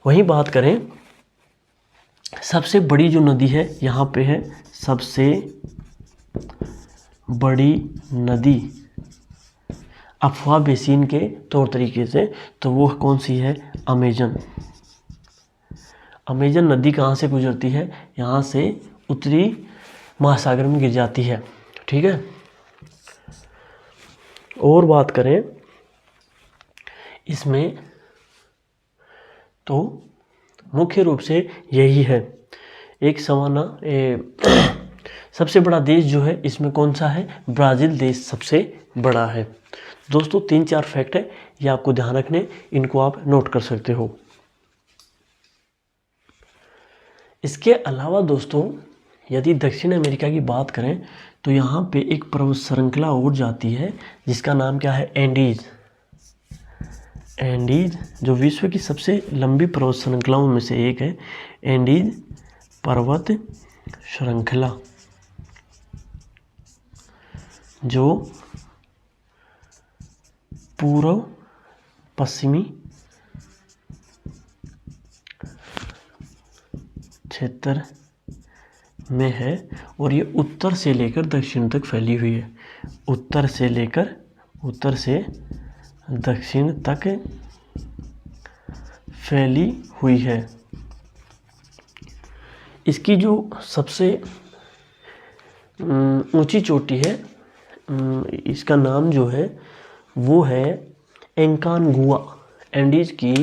वहीं बात करें सबसे बड़ी जो नदी है, यहाँ पे है सबसे बड़ी नदी अफवाह बेसिन के तौर तरीके से, तो वो कौन सी है, अमेजन। अमेजन नदी कहाँ से गुजरती है, यहाँ से उत्तरी महासागर में गिर जाती है, ठीक है। और बात करें इसमें, तो मुख्य रूप से यही है। एक सवाना सबसे बड़ा देश जो है इसमें कौन सा है, ब्राज़ील देश सबसे बड़ा है। दोस्तों 3-4 फैक्ट है, ये आपको ध्यान रखने, इनको आप नोट कर सकते हो। इसके अलावा दोस्तों यदि दक्षिण अमेरिका की बात करें तो यहाँ पे एक पर्वत श्रृंखला और जाती है जिसका नाम क्या है, एंडीज। एंडीज जो विश्व की सबसे लंबी पर्वत श्रृंखलाओं में से एक है, एंडीज पर्वत श्रृंखला, जो पूर्व पश्चिमी क्षेत्र में है और ये उत्तर से लेकर दक्षिण तक फैली हुई है। उत्तर से दक्षिण तक फैली हुई है। इसकी जो सबसे ऊंची चोटी है, इसका नाम जो है वो है एंकानगुआ। एंडीज की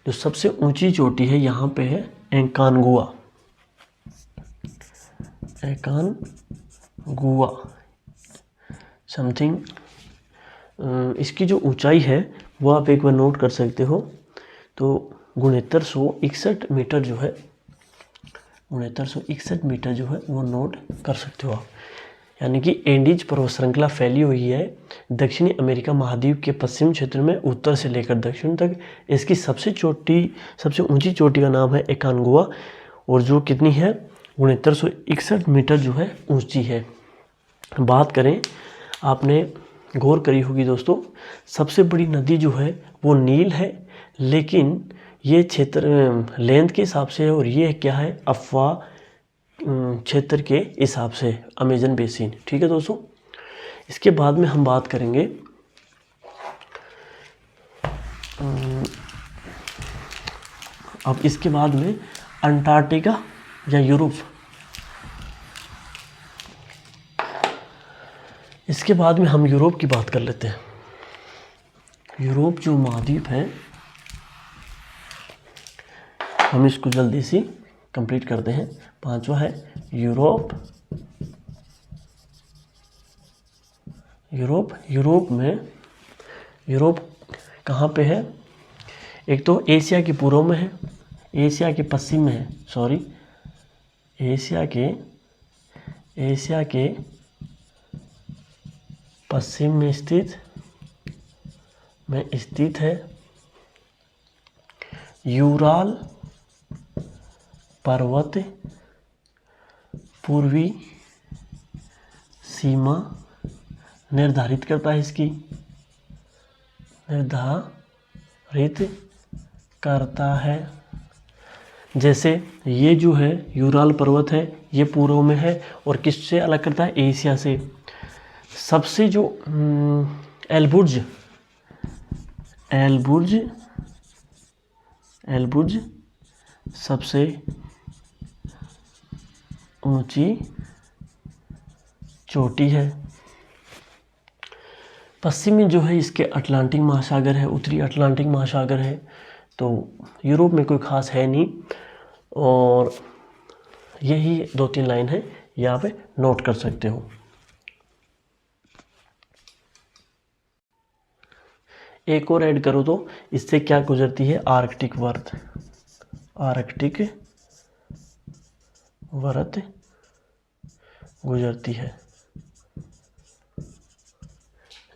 जो सबसे ऊंची चोटी है यहाँ पे है एंकानगुआ। एंकानगुआ समथिंग, इसकी जो ऊंचाई है वो आप एक बार नोट कर सकते हो। तो 6961 मीटर जो है, 6961 मीटर जो है वो नोट कर सकते हो आप। यानी कि एंडीज पर्वत श्रृंखला फैली हुई है दक्षिणी अमेरिका महाद्वीप के पश्चिम क्षेत्र में उत्तर से लेकर दक्षिण तक। इसकी सबसे ऊंची चोटी का नाम है एकानगुआ और जो कितनी है 6961 मीटर जो है ऊंची है। बात करें, आपने गौर करी होगी दोस्तों, सबसे बड़ी नदी जो है वो नील है, लेकिन ये क्षेत्र लेंथ के हिसाब से है और ये क्या है, अफवाह क्षेत्र के हिसाब से अमेजन बेसिन। ठीक है दोस्तों, इसके बाद में हम बात करेंगे अब इसके बाद में अंटार्कटिका या यूरोप। इसके बाद में हम यूरोप की बात कर लेते हैं। यूरोप जो महाद्वीप है, हम इसको जल्दी से कंप्लीट करते हैं। पांचवा है यूरोप। यूरोप कहाँ पे है? एक तो एशिया के पूर्व में है, एशिया के पश्चिम में है, एशिया के पश्चिम में स्थित है। यूराल पर्वत पूर्वी सीमा निर्धारित करता है, इसकी निर्धारित करता है। जैसे ये जो है यूराल पर्वत है, ये पूर्व में है और किससे अलग करता है? एशिया से। सबसे जो एल्बुर्ज सबसे ऊंची चोटी है। पश्चिम में जो है इसके अटलांटिक महासागर है, उत्तरी अटलांटिक महासागर है। तो यूरोप में कोई ख़ास है नहीं और यही 2-3 लाइन है, यहाँ पे नोट कर सकते हो। एक और ऐड करो तो इससे क्या गुजरती है? आर्कटिक वृत्त गुजरती है।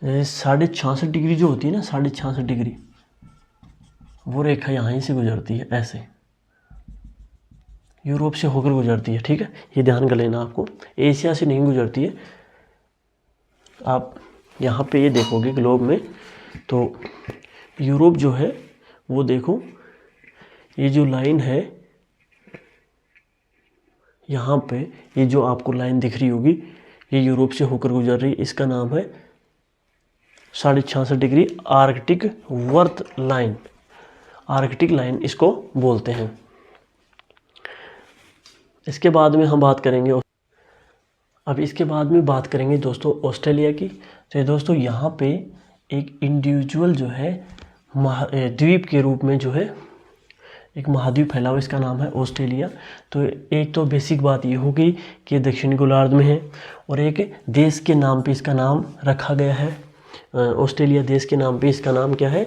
66.5 डिग्री जो होती है ना, 66.5 डिग्री, वो रेखा यहाँ से गुजरती है, ऐसे यूरोप से होकर गुजरती है। ठीक है, ये ध्यान कर लेना आपको, एशिया से नहीं गुजरती है। आप यहाँ पे ये देखोगे ग्लोब में, तो यूरोप जो है वो देखो, ये जो लाइन है यहाँ पे, ये जो आपको लाइन दिख रही होगी, ये यूरोप से होकर गुजर रही है। इसका नाम है 66.5 डिग्री आर्कटिक वर्त लाइन। आर्कटिक लाइन इसको बोलते हैं। इसके बाद में हम बात करेंगे, अब इसके बाद में बात करेंगे दोस्तों ऑस्ट्रेलिया की। तो दोस्तों यहाँ पे एक इंडिविजुअल जो है द्वीप के रूप में जो है एक महाद्वीप फैला हुआ, इसका नाम है ऑस्ट्रेलिया। तो एक तो बेसिक बात ये होगी कि दक्षिणी गोलार्ध में है और एक देश के नाम पे इसका नाम रखा गया है। ऑस्ट्रेलिया देश के नाम पे इसका नाम क्या है?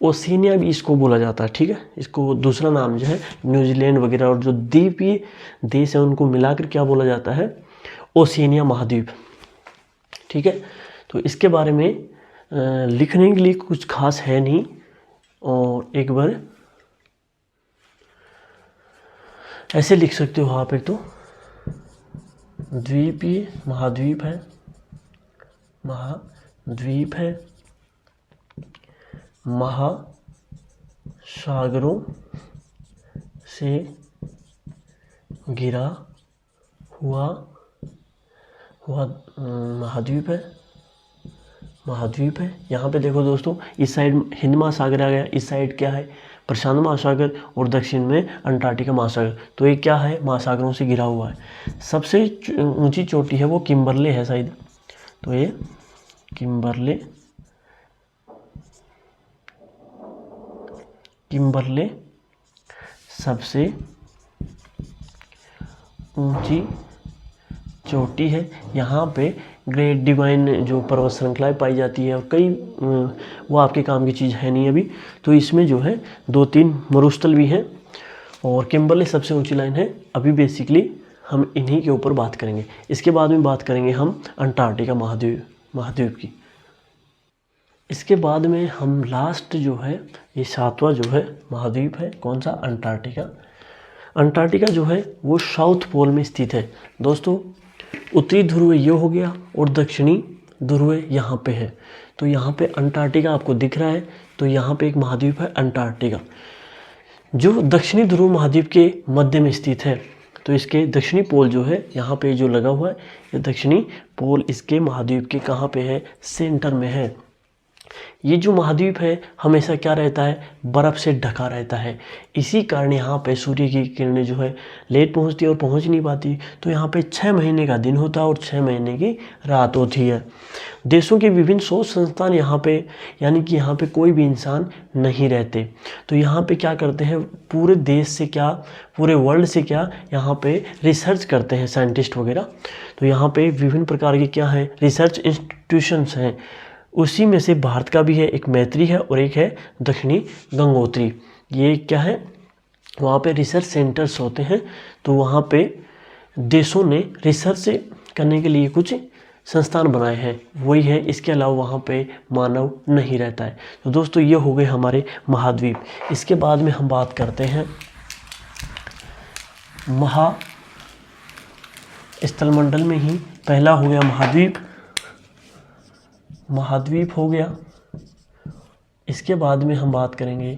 ओशिनिया भी इसको बोला जाता है, ठीक है। इसको दूसरा नाम जो है न्यूजीलैंड वगैरह और जो द्वीपीय देश है उनको मिलाकर क्या बोला जाता है, ओशिनिया महाद्वीप, ठीक है। तो इसके बारे में लिखने के लिए कुछ खास है नहीं, और एक बार ऐसे लिख सकते हो आप, एक तो द्वीपीय महाद्वीप है, महाद्वीप है, महासागरों से घिरा हुआ महाद्वीप है, महाद्वीप है। यहाँ पे देखो दोस्तों, इस साइड हिंद महासागर आ गया, इस साइड क्या है, प्रशांत महासागर, और दक्षिण में अंटार्कटिका महासागर। तो ये क्या है, महासागरों से घिरा हुआ है। सबसे ऊंची चोटी है वो किम्बरले है शायद, तो ये किम्बरले सबसे ऊंची चोटी है। यहाँ पे ग्रेट डिवाइन जो पर्वत श्रृंखलाएँ पाई जाती है, और कई वो आपके काम की चीज़ है नहीं अभी, तो इसमें जो है 2-3 मरुस्थल भी हैं, और किम्बरले सबसे ऊंची लाइन है। अभी बेसिकली हम इन्हीं के ऊपर बात करेंगे। इसके बाद में बात करेंगे हम अंटार्कटिका महाद्वीप की। इसके बाद में हम लास्ट जो है, ये 7वां जो है महाद्वीप है, कौन सा, अंटार्कटिका। अंटार्कटिका जो है वो साउथ पोल में स्थित है दोस्तों। उत्तरी ध्रुव ये हो गया, और दक्षिणी ध्रुव यहाँ पे है। तो यहाँ पे अंटार्कटिका आपको दिख रहा है, तो यहाँ पे एक महाद्वीप है अंटार्कटिका, जो दक्षिणी ध्रुव महाद्वीप के मध्य में स्थित है। तो इसके दक्षिणी पोल जो है यहाँ पे जो लगा हुआ है, ये दक्षिणी पोल इसके महाद्वीप के कहाँ पे है, सेंटर में है। ये जो महाद्वीप है हमेशा क्या रहता है, बर्फ़ से ढका रहता है। इसी कारण यहाँ पे सूर्य की किरणें जो है लेट पहुँचती है और पहुँच नहीं पाती। तो यहाँ पे 6 महीने का दिन होता है और 6 महीने की रात होती है। देशों के विभिन्न शोध संस्थान यहाँ पे, यानी कि यहाँ पे कोई भी इंसान नहीं रहते। तो यहाँ पे क्या करते हैं, पूरे देश से क्या, पूरे वर्ल्ड से क्या, यहाँ पे रिसर्च करते हैं साइंटिस्ट वगैरह। तो यहाँ पे विभिन्न प्रकार के क्या है, रिसर्च इंस्टीट्यूशंस हैं। उसी में से भारत का भी है, एक मैत्री है और एक है दक्षिणी गंगोत्री। ये क्या है, वहाँ पे रिसर्च सेंटर्स होते हैं। तो वहाँ पे देशों ने रिसर्च करने के लिए कुछ संस्थान बनाए हैं, वही है। इसके अलावा वहाँ पे मानव नहीं रहता है। तो दोस्तों ये हो गए हमारे महाद्वीप। इसके बाद में हम बात करते हैं स्थलमंडल में ही पहला हो गया महाद्वीप हो गया। इसके बाद में हम बात करेंगे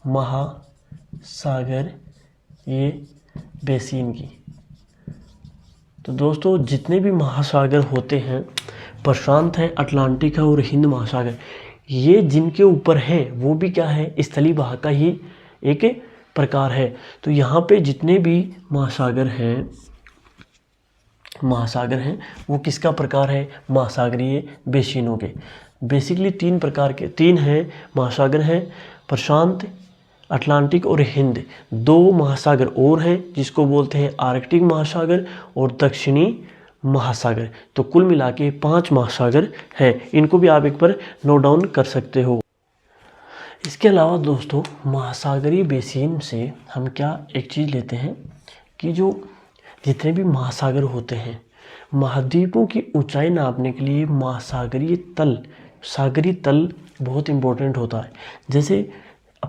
महासागर ये बेसिन की। तो दोस्तों जितने भी महासागर होते हैं, प्रशांत है, अटलांटिक है और हिंद महासागर, ये जिनके ऊपर है वो भी क्या है, स्थलीय बहाव का ही एक प्रकार है। तो यहाँ पे जितने भी महासागर हैं वो किसका प्रकार है, महासागरीय बेसिनों के। बेसिकली 3 प्रकार के 3 हैं महासागर हैं, प्रशांत, अटलांटिक और हिंद। 2 महासागर और हैं जिसको बोलते हैं आर्कटिक महासागर और दक्षिणी महासागर। तो कुल मिला के 5 महासागर हैं। इनको भी आप एक बार नोट डाउन कर सकते हो। इसके अलावा दोस्तों महासागरीय बेसिन से हम क्या एक चीज़ लेते हैं कि जो जितने भी महासागर होते हैं, महाद्वीपों की ऊंचाई नापने के लिए सागरीय तल बहुत इम्पोर्टेंट होता है। जैसे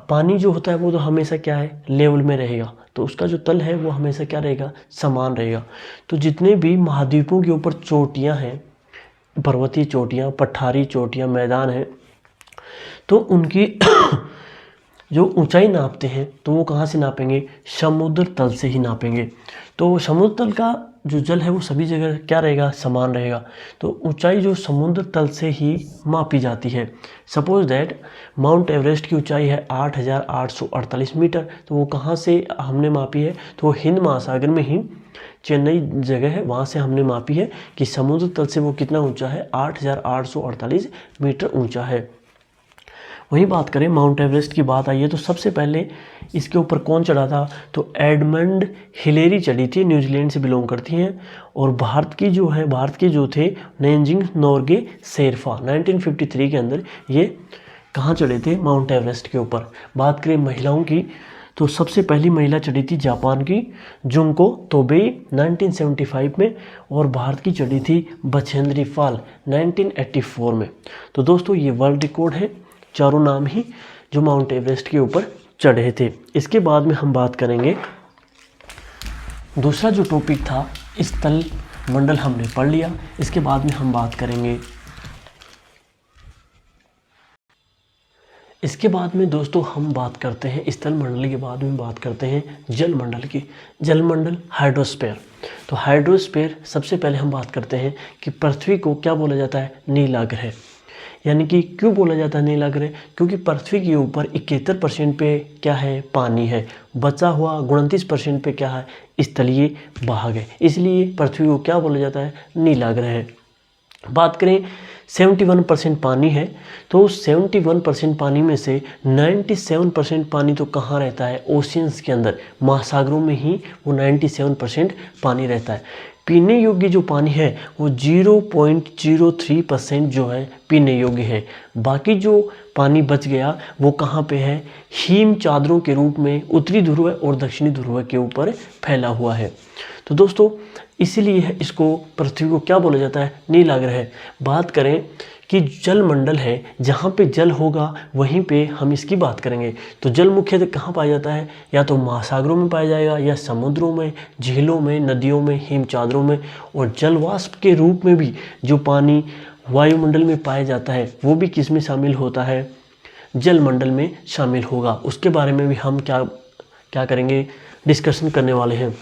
पानी जो होता है वो तो हमेशा क्या है, लेवल में रहेगा, तो उसका जो तल है वो हमेशा क्या रहेगा, समान रहेगा। तो जितने भी महाद्वीपों के ऊपर चोटियाँ हैं, पर्वतीय चोटियाँ, पठारी चोटियाँ, मैदान हैं, तो उनकी जो ऊंचाई नापते हैं तो वो कहाँ से नापेंगे, समुद्र तल से ही नापेंगे। तो समुद्र तल का जो जल है वो सभी जगह क्या रहेगा, समान रहेगा। तो ऊंचाई जो समुद्र तल से ही मापी जाती है। सपोज दैट माउंट एवरेस्ट की ऊंचाई है 8,848 मीटर, तो वो कहाँ से हमने मापी है, तो वो हिंद महासागर में ही चेन्नई जगह है, वहाँ से हमने मापी है कि समुद्र तल से वो कितना ऊंचा है, 8,848 मीटर ऊंचा है। वहीं बात करें माउंट एवरेस्ट की बात आई है तो सबसे पहले इसके ऊपर कौन चढ़ा था, तो एडमंड हिलेरी चढ़ी थी, न्यूजीलैंड से बिलोंग करती हैं। और भारत के जो थे नेंजिंग नोर्गे शेरपा 1953 के अंदर ये कहाँ चढ़े थे? माउंट एवरेस्ट के ऊपर। बात करें महिलाओं की तो सबसे पहली महिला चढ़ी थी जापान की जुंको तोबेई 1975 में, और भारत की चढ़ी थी बछेंद्री पाल 1984 में। तो दोस्तों ये वर्ल्ड रिकॉर्ड है, चारों नाम ही जो माउंट एवरेस्ट के ऊपर चढ़े थे। इसके बाद में हम बात करेंगे, दूसरा जो टॉपिक था स्थल मंडल हमने पढ़ लिया। इसके बाद में हम बात करेंगे, इसके बाद में दोस्तों हम बात करते हैं स्थल मंडल के बाद में बात करते हैं जल मंडल की। जल मंडल हाइड्रोस्फीयर। तो हाइड्रोस्फीयर सबसे पहले हम बात करते हैं कि पृथ्वी को क्या बोला जाता है? नीला ग्रह। यानी कि क्यों बोला जाता है नीला ग्रह? क्योंकि पृथ्वी के ऊपर 71% पे क्या है? पानी है। बचा हुआ 29% पे क्या है? स्थलीय भाग है। इसलिए पृथ्वी को क्या बोला जाता है? नीला ग्रह। बात करें 71% पानी है, तो 71% पानी में से 97% पानी तो कहाँ रहता है? ओशियंस के अंदर, महासागरों में ही वो 97% पानी रहता है। पीने योग्य जो पानी है वो 0.03% जो है पीने योग्य है। बाकी जो पानी बच गया वो कहाँ पे है? हिम चादरों के रूप में उत्तरी ध्रुव और दक्षिणी ध्रुव के ऊपर फैला हुआ है। तो दोस्तों इसीलिए इसको पृथ्वी को क्या बोला जाता है? नीला ग्रह। बात करें कि जल मंडल है, जहाँ पे जल होगा वहीं पे हम इसकी बात करेंगे। तो जल मुख्यतः कहाँ पाया जाता है? या तो महासागरों में पाया जाएगा, या समुद्रों में, झीलों में, नदियों में, हिम चादरों में। और जल वाष्प के रूप में भी जो पानी वायुमंडल में पाया जाता है वो भी किस में शामिल होता है? जल मंडल में शामिल होगा। उसके बारे में भी हम क्या करेंगे? डिस्कशन करने वाले हैं।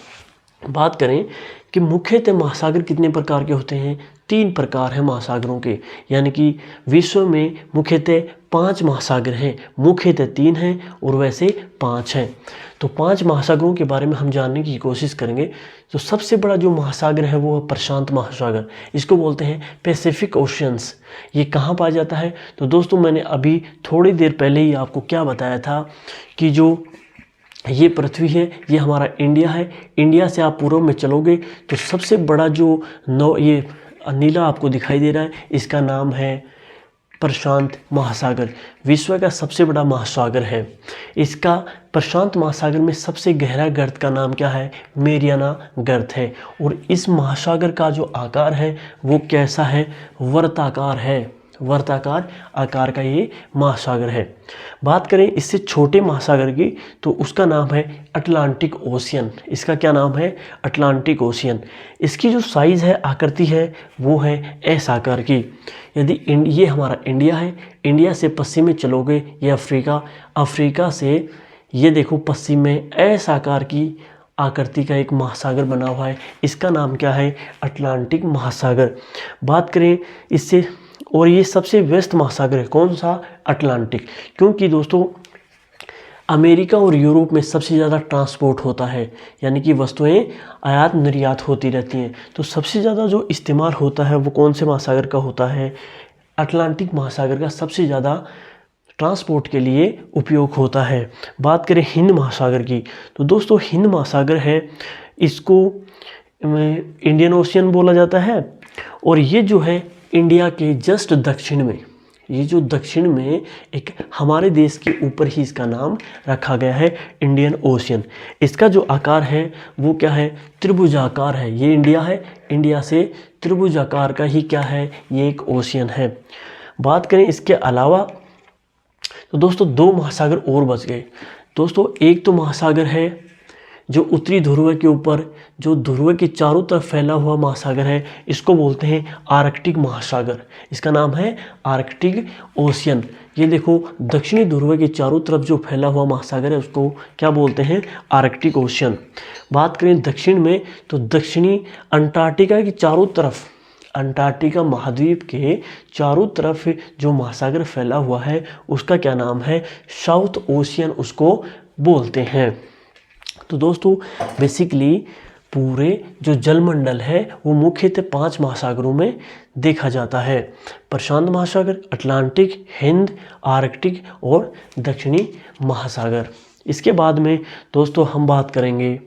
बात करें कि मुख्यतः महासागर कितने प्रकार के होते हैं? 3 प्रकार हैं महासागरों के। यानी कि विश्व में मुख्यतः 5 महासागर हैं। मुख्यतः 3 हैं और वैसे 5 हैं। तो 5 महासागरों के बारे में हम जानने की कोशिश करेंगे। तो सबसे बड़ा जो महासागर है वो है प्रशांत महासागर। इसको बोलते हैं पैसिफिक ओशियंस। ये कहाँ पाया जाता है? तो दोस्तों मैंने अभी थोड़ी देर पहले ही आपको क्या बताया था कि जो ये पृथ्वी है ये हमारा इंडिया है। इंडिया से आप पूर्व में चलोगे तो सबसे बड़ा जो ये नीला आपको दिखाई दे रहा है, इसका नाम है प्रशांत महासागर। विश्व का सबसे बड़ा महासागर है। इसका प्रशांत महासागर में सबसे गहरा गर्त का नाम क्या है? मेरियाना गर्त है। और इस महासागर का जो आकार है वो कैसा है? वर्ताकार है। वर्ताकार आकार का ये महासागर है। बात करें इससे छोटे महासागर की तो उसका नाम है अटलांटिक ओशियन। इसका क्या नाम है? Atlantic ocean. इसकी जो साइज़ है, आकृति है, वो है एस आकार की। यदि ये हमारा इंडिया है, इंडिया से पश्चिम में चलोगे ये अफ्रीका, अफ्रीका से ये देखो पश्चिम में एस आकार की आकृति का एक महासागर बना हुआ है। इसका नाम क्या है? अटलांटिक महासागर। बात करें इससे, और ये सबसे व्यस्त महासागर है। कौन सा? अटलांटिक। क्योंकि दोस्तों अमेरिका और यूरोप में सबसे ज़्यादा ट्रांसपोर्ट होता है, यानी कि वस्तुएं आयात निर्यात होती रहती हैं। तो सबसे ज़्यादा जो इस्तेमाल होता है वो कौन से महासागर का होता है? अटलांटिक महासागर का सबसे ज़्यादा ट्रांसपोर्ट के लिए उपयोग होता है। बात करें हिंद महासागर की तो दोस्तों हिंद महासागर है, इसको इंडियन ओशियन बोला जाता है। और ये जो है इंडिया के जस्ट दक्षिण में, ये जो दक्षिण में एक हमारे देश के ऊपर ही इसका नाम रखा गया है इंडियन ओशियन। इसका जो आकार है वो क्या है? त्रिभुजाकार है। ये इंडिया है, इंडिया से त्रिभुजाकार का ही क्या है? ये एक ओशियन है। बात करें इसके अलावा तो दोस्तों 2 महासागर और बच गए। दोस्तों एक तो महासागर है जो उत्तरी ध्रुव के ऊपर, जो ध्रुव के चारों तरफ फैला हुआ महासागर है, इसको बोलते हैं आर्कटिक महासागर। इसका नाम है आर्कटिक ओशियन। ये देखो दक्षिणी ध्रुव के चारों तरफ जो फैला हुआ महासागर है उसको क्या बोलते हैं? Arctic ocean. बात करें दक्षिण में तो दक्षिणी अंटार्कटिका के चारों तरफ, अंटार्कटिका महाद्वीप के चारों तरफ जो महासागर फैला हुआ है उसका क्या नाम है? साउथ ओशियन उसको बोलते हैं। तो दोस्तों बेसिकली पूरे जो जलमंडल है वो मुख्यतः 5 महासागरों में देखा जाता है। प्रशांत महासागर, अटलांटिक, हिंद, आर्कटिक और दक्षिणी महासागर। इसके बाद में दोस्तों हम बात करेंगे,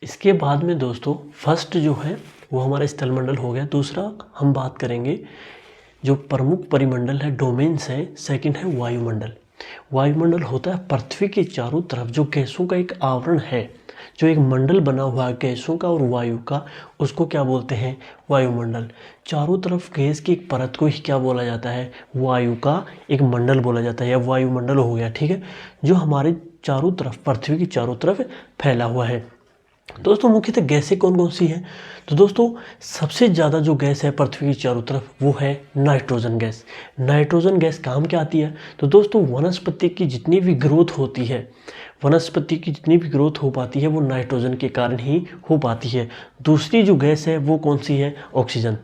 इसके बाद में दोस्तों फर्स्ट जो है वो हमारा स्थलमंडल हो गया। दूसरा हम बात करेंगे जो प्रमुख परिमंडल है, डोमेन्स है, सेकंड है वायुमंडल। वायुमंडल होता है पृथ्वी के चारों तरफ जो गैसों का एक आवरण है, जो एक मंडल बना हुआ है गैसों का और वायु का, उसको क्या बोलते हैं? वायुमंडल। चारों तरफ गैस की एक परत को ही क्या बोला जाता है? वायु का एक मंडल बोला जाता है, या वायुमंडल हो गया, ठीक है, जो हमारे चारों तरफ, पृथ्वी की चारों तरफ फैला हुआ है। दोस्तों मुख्यतः गैसें कौन कौन सी हैं? तो दोस्तों सबसे ज़्यादा जो गैस है पृथ्वी की चारों तरफ वो है नाइट्रोजन गैस। नाइट्रोजन गैस काम क्या आती है? तो दोस्तों वनस्पति की जितनी भी ग्रोथ होती है, वनस्पति की जितनी भी ग्रोथ हो पाती है वो नाइट्रोजन के कारण ही हो पाती है। दूसरी जो गैस है वो कौन सी है? ऑक्सीजन।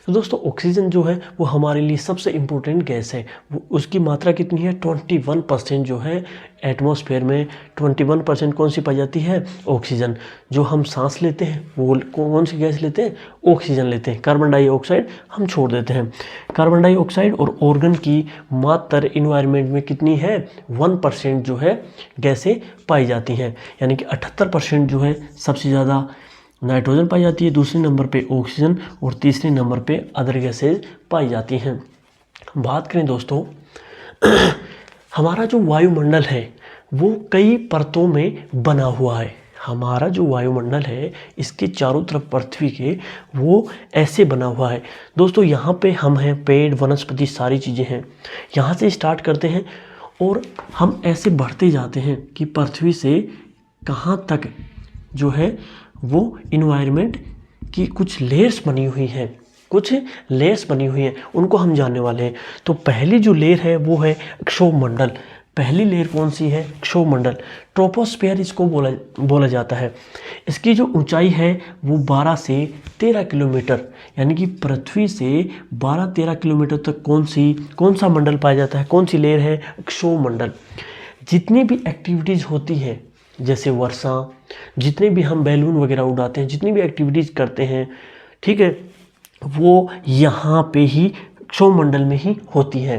तो दोस्तों ऑक्सीजन जो है वो हमारे लिए सबसे इम्पोर्टेंट गैस है। वो उसकी मात्रा कितनी है? 21% जो है एटमॉस्फेयर में 21% कौन सी पाई जाती है? ऑक्सीजन। जो हम सांस लेते हैं वो कौन सी गैस लेते हैं? ऑक्सीजन लेते हैं। कार्बन डाइऑक्साइड हम छोड़ देते हैं। कार्बन डाइऑक्साइड और ऑर्गन की मात्रा इन्वायरमेंट में कितनी है? 1% जो है गैसें पाई जाती हैं, यानी कि 78% जो है सबसे ज़्यादा नाइट्रोजन पाई जाती है, दूसरे नंबर पे ऑक्सीजन और तीसरे नंबर पे अदर गैसेज पाई जाती हैं। बात करें दोस्तों हमारा जो वायुमंडल है वो कई परतों में बना हुआ है। हमारा जो वायुमंडल है इसके चारों तरफ पृथ्वी के वो ऐसे बना हुआ है। दोस्तों यहाँ पे हम हैं, पेड़, वनस्पति, सारी चीज़ें हैं। यहाँ से स्टार्ट करते हैं और हम ऐसे बढ़ते जाते हैं कि पृथ्वी से कहाँ तक जो है वो इन्वायरमेंट की कुछ लेयर्स बनी हुई हैं, कुछ लेयर्स बनी हुई हैं, उनको हम जानने वाले हैं। तो पहली जो लेयर है वो है क्षोभमंडल। पहली लेयर कौन सी है? क्षोभमंडल। ट्रोपोस्फेयर इसको बोला जाता है। इसकी जो ऊंचाई है वो 12 से 13 किलोमीटर, यानी कि पृथ्वी से 12-13 किलोमीटर तक कौन सा मंडल पाया जाता है? कौन सी लेयर है? क्षोभमंडल। जितनी भी एक्टिविटीज़ होती हैं, जैसे वर्षा, जितने भी हम बैलून वगैरह उड़ाते हैं, जितनी भी एक्टिविटीज़ करते हैं, ठीक है, वो यहाँ पे ही क्षोभमंडल में ही होती है।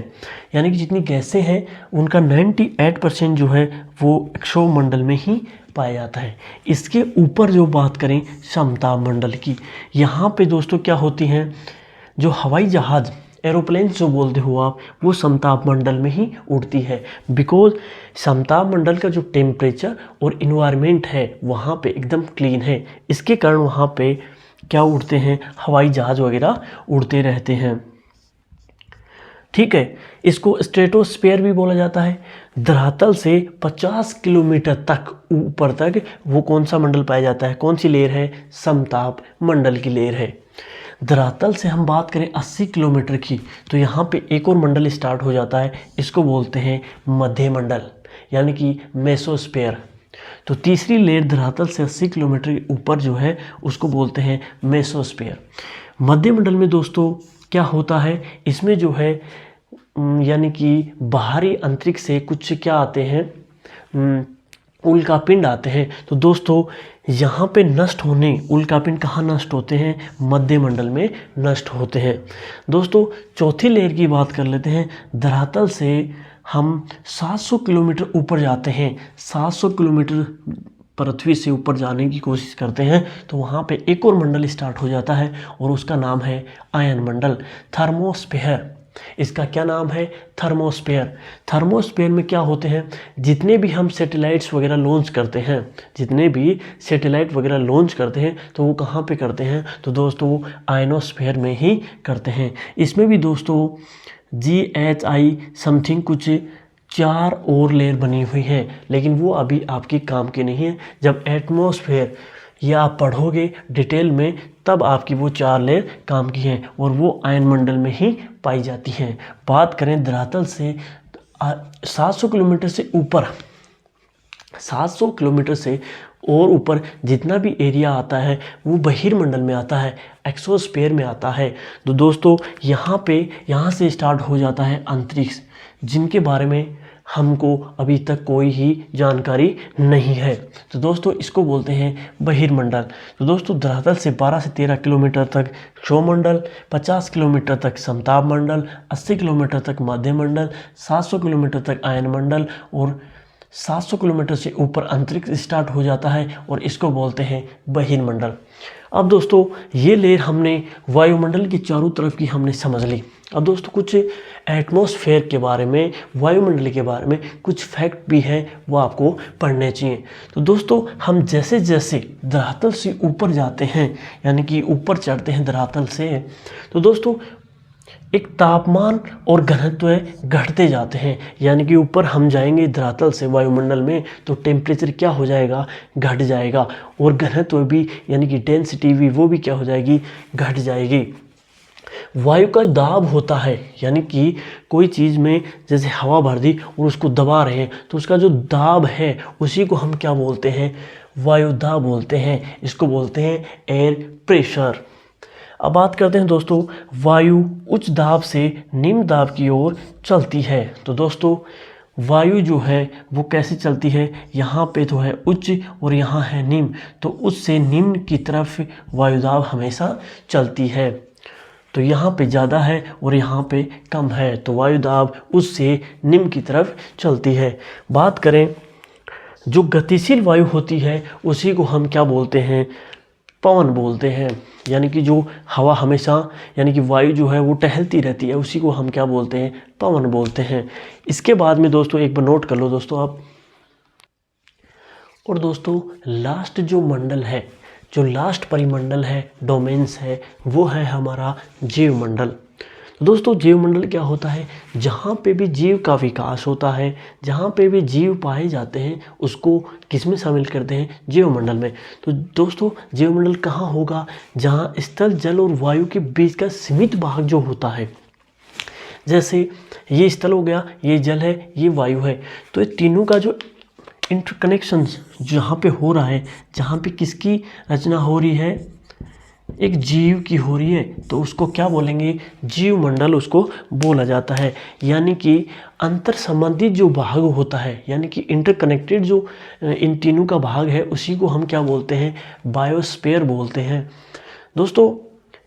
यानी कि जितनी गैसें हैं उनका 98% जो है वो क्षोभमंडल में ही पाया जाता है। इसके ऊपर जो बात करें समताप मंडल की, यहाँ पे दोस्तों क्या होती हैं? जो हवाई जहाज़, एरोप्लेन जो बोलते हो आप, वो समताप मंडल में ही उड़ती है। बिकॉज समताप मंडल का जो टेम्परेचर और इन्वायरमेंट है वहाँ पे एकदम क्लीन है, इसके कारण वहाँ पे क्या उड़ते हैं? हवाई जहाज़ वगैरह उड़ते रहते हैं, ठीक है। इसको स्ट्रेटोस्फेयर भी बोला जाता है। धरातल से 50 किलोमीटर तक ऊपर तक वो कौन सा मंडल पाया जाता है? कौन सी लेयर है? समताप मंडल की लेयर है। धरातल से हम बात करें 80 किलोमीटर की, तो यहाँ पे एक और मंडल स्टार्ट हो जाता है, इसको बोलते हैं मध्य मंडल, यानी कि मेसोस्फेयर। तो तीसरी लेयर धरातल से 80 किलोमीटर के ऊपर जो है उसको बोलते हैं मेसोस्फेयर। मध्य मंडल में दोस्तों क्या होता है? इसमें जो है यानी कि बाहरी अंतरिक्ष से कुछ क्या आते हैं? उल्कापिंड आते हैं। तो दोस्तों यहाँ पे नष्ट होने, उल्कापिंड कहाँ नष्ट होते हैं? मध्य मंडल में नष्ट होते हैं। दोस्तों चौथी लेयर की बात कर लेते हैं। धरातल से हम 700 किलोमीटर ऊपर जाते हैं, 700 किलोमीटर पृथ्वी से ऊपर जाने की कोशिश करते हैं, तो वहाँ पे एक और मंडल स्टार्ट हो जाता है और उसका नाम है आयन मंडल, थर्मोस्फेयर। इसका क्या नाम है? थर्मोस्फेयर। थर्मोस्फेयर में क्या होते हैं? जितने भी हम सैटेलाइट्स वगैरह लॉन्च करते हैं, जितने भी सैटेलाइट वगैरह लॉन्च करते हैं तो वो कहाँ पे करते हैं? तो दोस्तों वो आयनोस्फेयर में ही करते हैं। इसमें भी दोस्तों GHI समथिंग कुछ 4 और लेयर बनी हुई है, लेकिन वो अभी आपके काम की नहीं है। जब एटमॉस्फेयर या आप पढ़ोगे डिटेल में तब आपकी वो 4 लेयर काम की हैं और वो आयन मंडल में ही पाई जाती हैं। बात करें धरातल से 700 किलोमीटर से ऊपर, 700 किलोमीटर से और ऊपर जितना भी एरिया आता है वो बहिर्मंडल में आता है, एक्सोस्फेयर में आता है। तो दोस्तों यहाँ से स्टार्ट हो जाता है अंतरिक्ष, जिनके बारे में हमको अभी तक कोई ही जानकारी नहीं है। तो दोस्तों इसको बोलते हैं बहिर्मंडल। तो दोस्तों धरातल से 12 से 13 किलोमीटर तक क्षोभमंडल, 50 किलोमीटर तक समताप मंडल, 80 किलोमीटर तक मध्य मंडल, 700 किलोमीटर तक आयन मंडल और 700 किलोमीटर से ऊपर अंतरिक्ष स्टार्ट हो जाता है और इसको बोलते हैं बहिर्मंडल। अब दोस्तों ये लेयर हमने वायुमंडल के चारों तरफ की हमने समझ ली। अब दोस्तों कुछ एटमॉस्फेयर के बारे में, वायुमंडल के बारे में कुछ फैक्ट भी हैं, वो आपको पढ़ने चाहिए। तो दोस्तों हम जैसे जैसे धरातल से ऊपर जाते हैं, यानी कि ऊपर चढ़ते हैं धरातल से, तो दोस्तों एक तापमान और घनत्व घटते जाते हैं। यानी कि ऊपर हम जाएंगे धरातल से वायुमंडल में तो टेम्परेचर क्या हो जाएगा, घट जाएगा, और घनत्व भी यानी कि डेंसिटी भी वो भी क्या हो जाएगी, घट जाएगी। वायु का दाब होता है, यानी कि कोई चीज़ में जैसे हवा भर दी और उसको दबा रहे हैं तो उसका जो दाब है उसी को हम क्या बोलते हैं, वायु दाब बोलते हैं। इसको बोलते हैं एयर प्रेशर। अब बात करते हैं दोस्तों, वायु उच्च दाब से निम्न दाब की ओर चलती है। तो दोस्तों वायु जो है वो कैसे चलती है, यहाँ पे तो है उच्च और यहाँ है निम्न, तो उच्च से निम्न की तरफ वायुदाब हमेशा चलती है। तो यहाँ पे ज़्यादा है और यहाँ पे कम है, तो वायुदाब उच्च से निम्न की तरफ चलती है। बात करें जो गतिशील वायु होती है उसी को हम क्या बोलते हैं, पवन बोलते हैं। यानी कि जो हवा हमेशा यानी कि वायु जो है वो टहलती रहती है, उसी को हम क्या बोलते हैं, पवन बोलते हैं। इसके बाद में दोस्तों एक बार नोट कर लो दोस्तों आप। और दोस्तों लास्ट जो मंडल है, जो लास्ट परिमंडल है, डोमेन्स है, वो है हमारा जीवमंडल। तो दोस्तों जीवमंडल क्या होता है, जहाँ पे भी जीव का विकास होता है, जहाँ पे भी जीव पाए जाते हैं उसको किस में शामिल करते हैं, जीवमंडल में। तो दोस्तों जीवमंडल कहाँ होगा, जहाँ स्थल, जल और वायु के बीच का सीमित भाग जो होता है। जैसे ये स्थल हो गया, ये जल है, ये वायु है, तो ये तीनों का जो इंटरकनेक्शन जहाँ पे हो रहा है, जहाँ पे किसकी रचना हो रही है, एक जीव की हो रही है, तो उसको क्या बोलेंगे, जीवमंडल उसको बोला जाता है। यानी कि अंतर संबंधित जो भाग होता है, यानी कि इंटरकनेक्टेड जो इन तीनों का भाग है, उसी को हम क्या बोलते हैं, बायोस्फीयर बोलते हैं। दोस्तों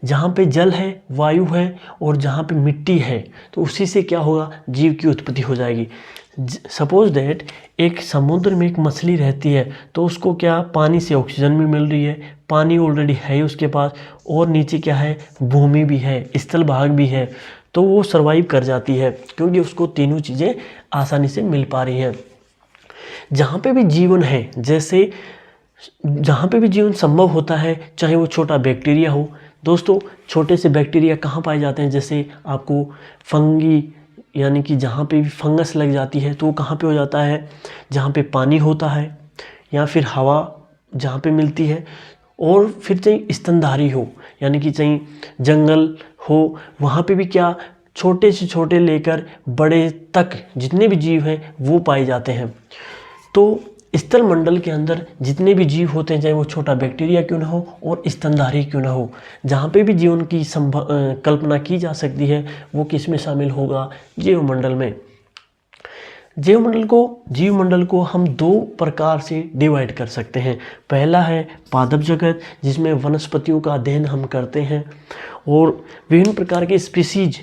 जहाँ पे जल है, वायु है और जहाँ पे मिट्टी है, तो उसी से क्या होगा, जीव की उत्पत्ति हो जाएगी। सपोज दैट एक समुद्र में एक मछली रहती है, तो उसको क्या पानी से ऑक्सीजन भी मिल रही है, पानी ऑलरेडी है उसके पास, और नीचे क्या है, भूमि भी है, स्थल भाग भी है, तो वो सर्वाइव कर जाती है क्योंकि उसको तीनों चीज़ें आसानी से मिल पा रही हैं। जहाँ पे भी जीवन है, जैसे जहाँ पे भी जीवन संभव होता है, चाहे वो छोटा बैक्टीरिया हो। दोस्तों छोटे से बैक्टीरिया कहाँ पाए जाते हैं, जैसे आपको फंगी यानी कि जहाँ पे भी फंगस लग जाती है तो वो कहाँ पे हो जाता है, जहाँ पे पानी होता है या फिर हवा जहाँ पे मिलती है, और फिर चाहे स्तनधारी हो यानी कि चाहे जंगल हो, वहाँ पे भी क्या छोटे से छोटे लेकर बड़े तक जितने भी जीव हैं वो पाए जाते हैं। तो स्थल मंडल के अंदर जितने भी जीव होते हैं, चाहे वो छोटा बैक्टीरिया क्यों ना हो और स्तनधारी क्यों ना हो, जहाँ पे भी जीवन की कल्पना की जा सकती है वो किस में शामिल होगा, जीवमंडल में। जीवमंडल को हम दो प्रकार से डिवाइड कर सकते हैं। पहला है पादप जगत, जिसमें वनस्पतियों का अध्ययन हम करते हैं और विभिन्न प्रकार के स्पीसीज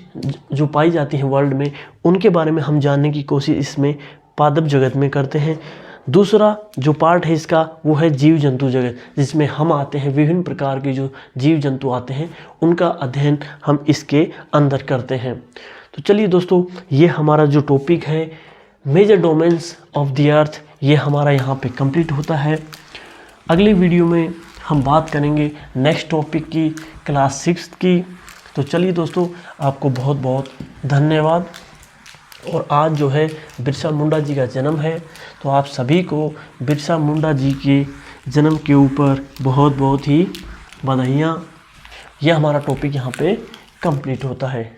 जो पाई जाती हैं वर्ल्ड में, उनके बारे में हम जानने की कोशिश इसमें पादप जगत में करते हैं। दूसरा जो पार्ट है इसका वो है जीव जंतु जगत, जिसमें हम आते हैं, विभिन्न प्रकार के जो जीव जंतु आते हैं उनका अध्ययन हम इसके अंदर करते हैं। तो चलिए दोस्तों, ये हमारा जो टॉपिक है major domains of the earth, ये हमारा यहाँ पे कंप्लीट होता है। अगली वीडियो में हम बात करेंगे नेक्स्ट टॉपिक की, क्लास 6 की। तो चलिए दोस्तों, आपको बहुत बहुत धन्यवाद। और आज जो है बिरसा मुंडा जी का जन्म है, तो आप सभी को बिरसा मुंडा जी के जन्म के ऊपर बहुत बहुत ही बधाइयाँ। यह हमारा टॉपिक यहाँ पे कंप्लीट होता है।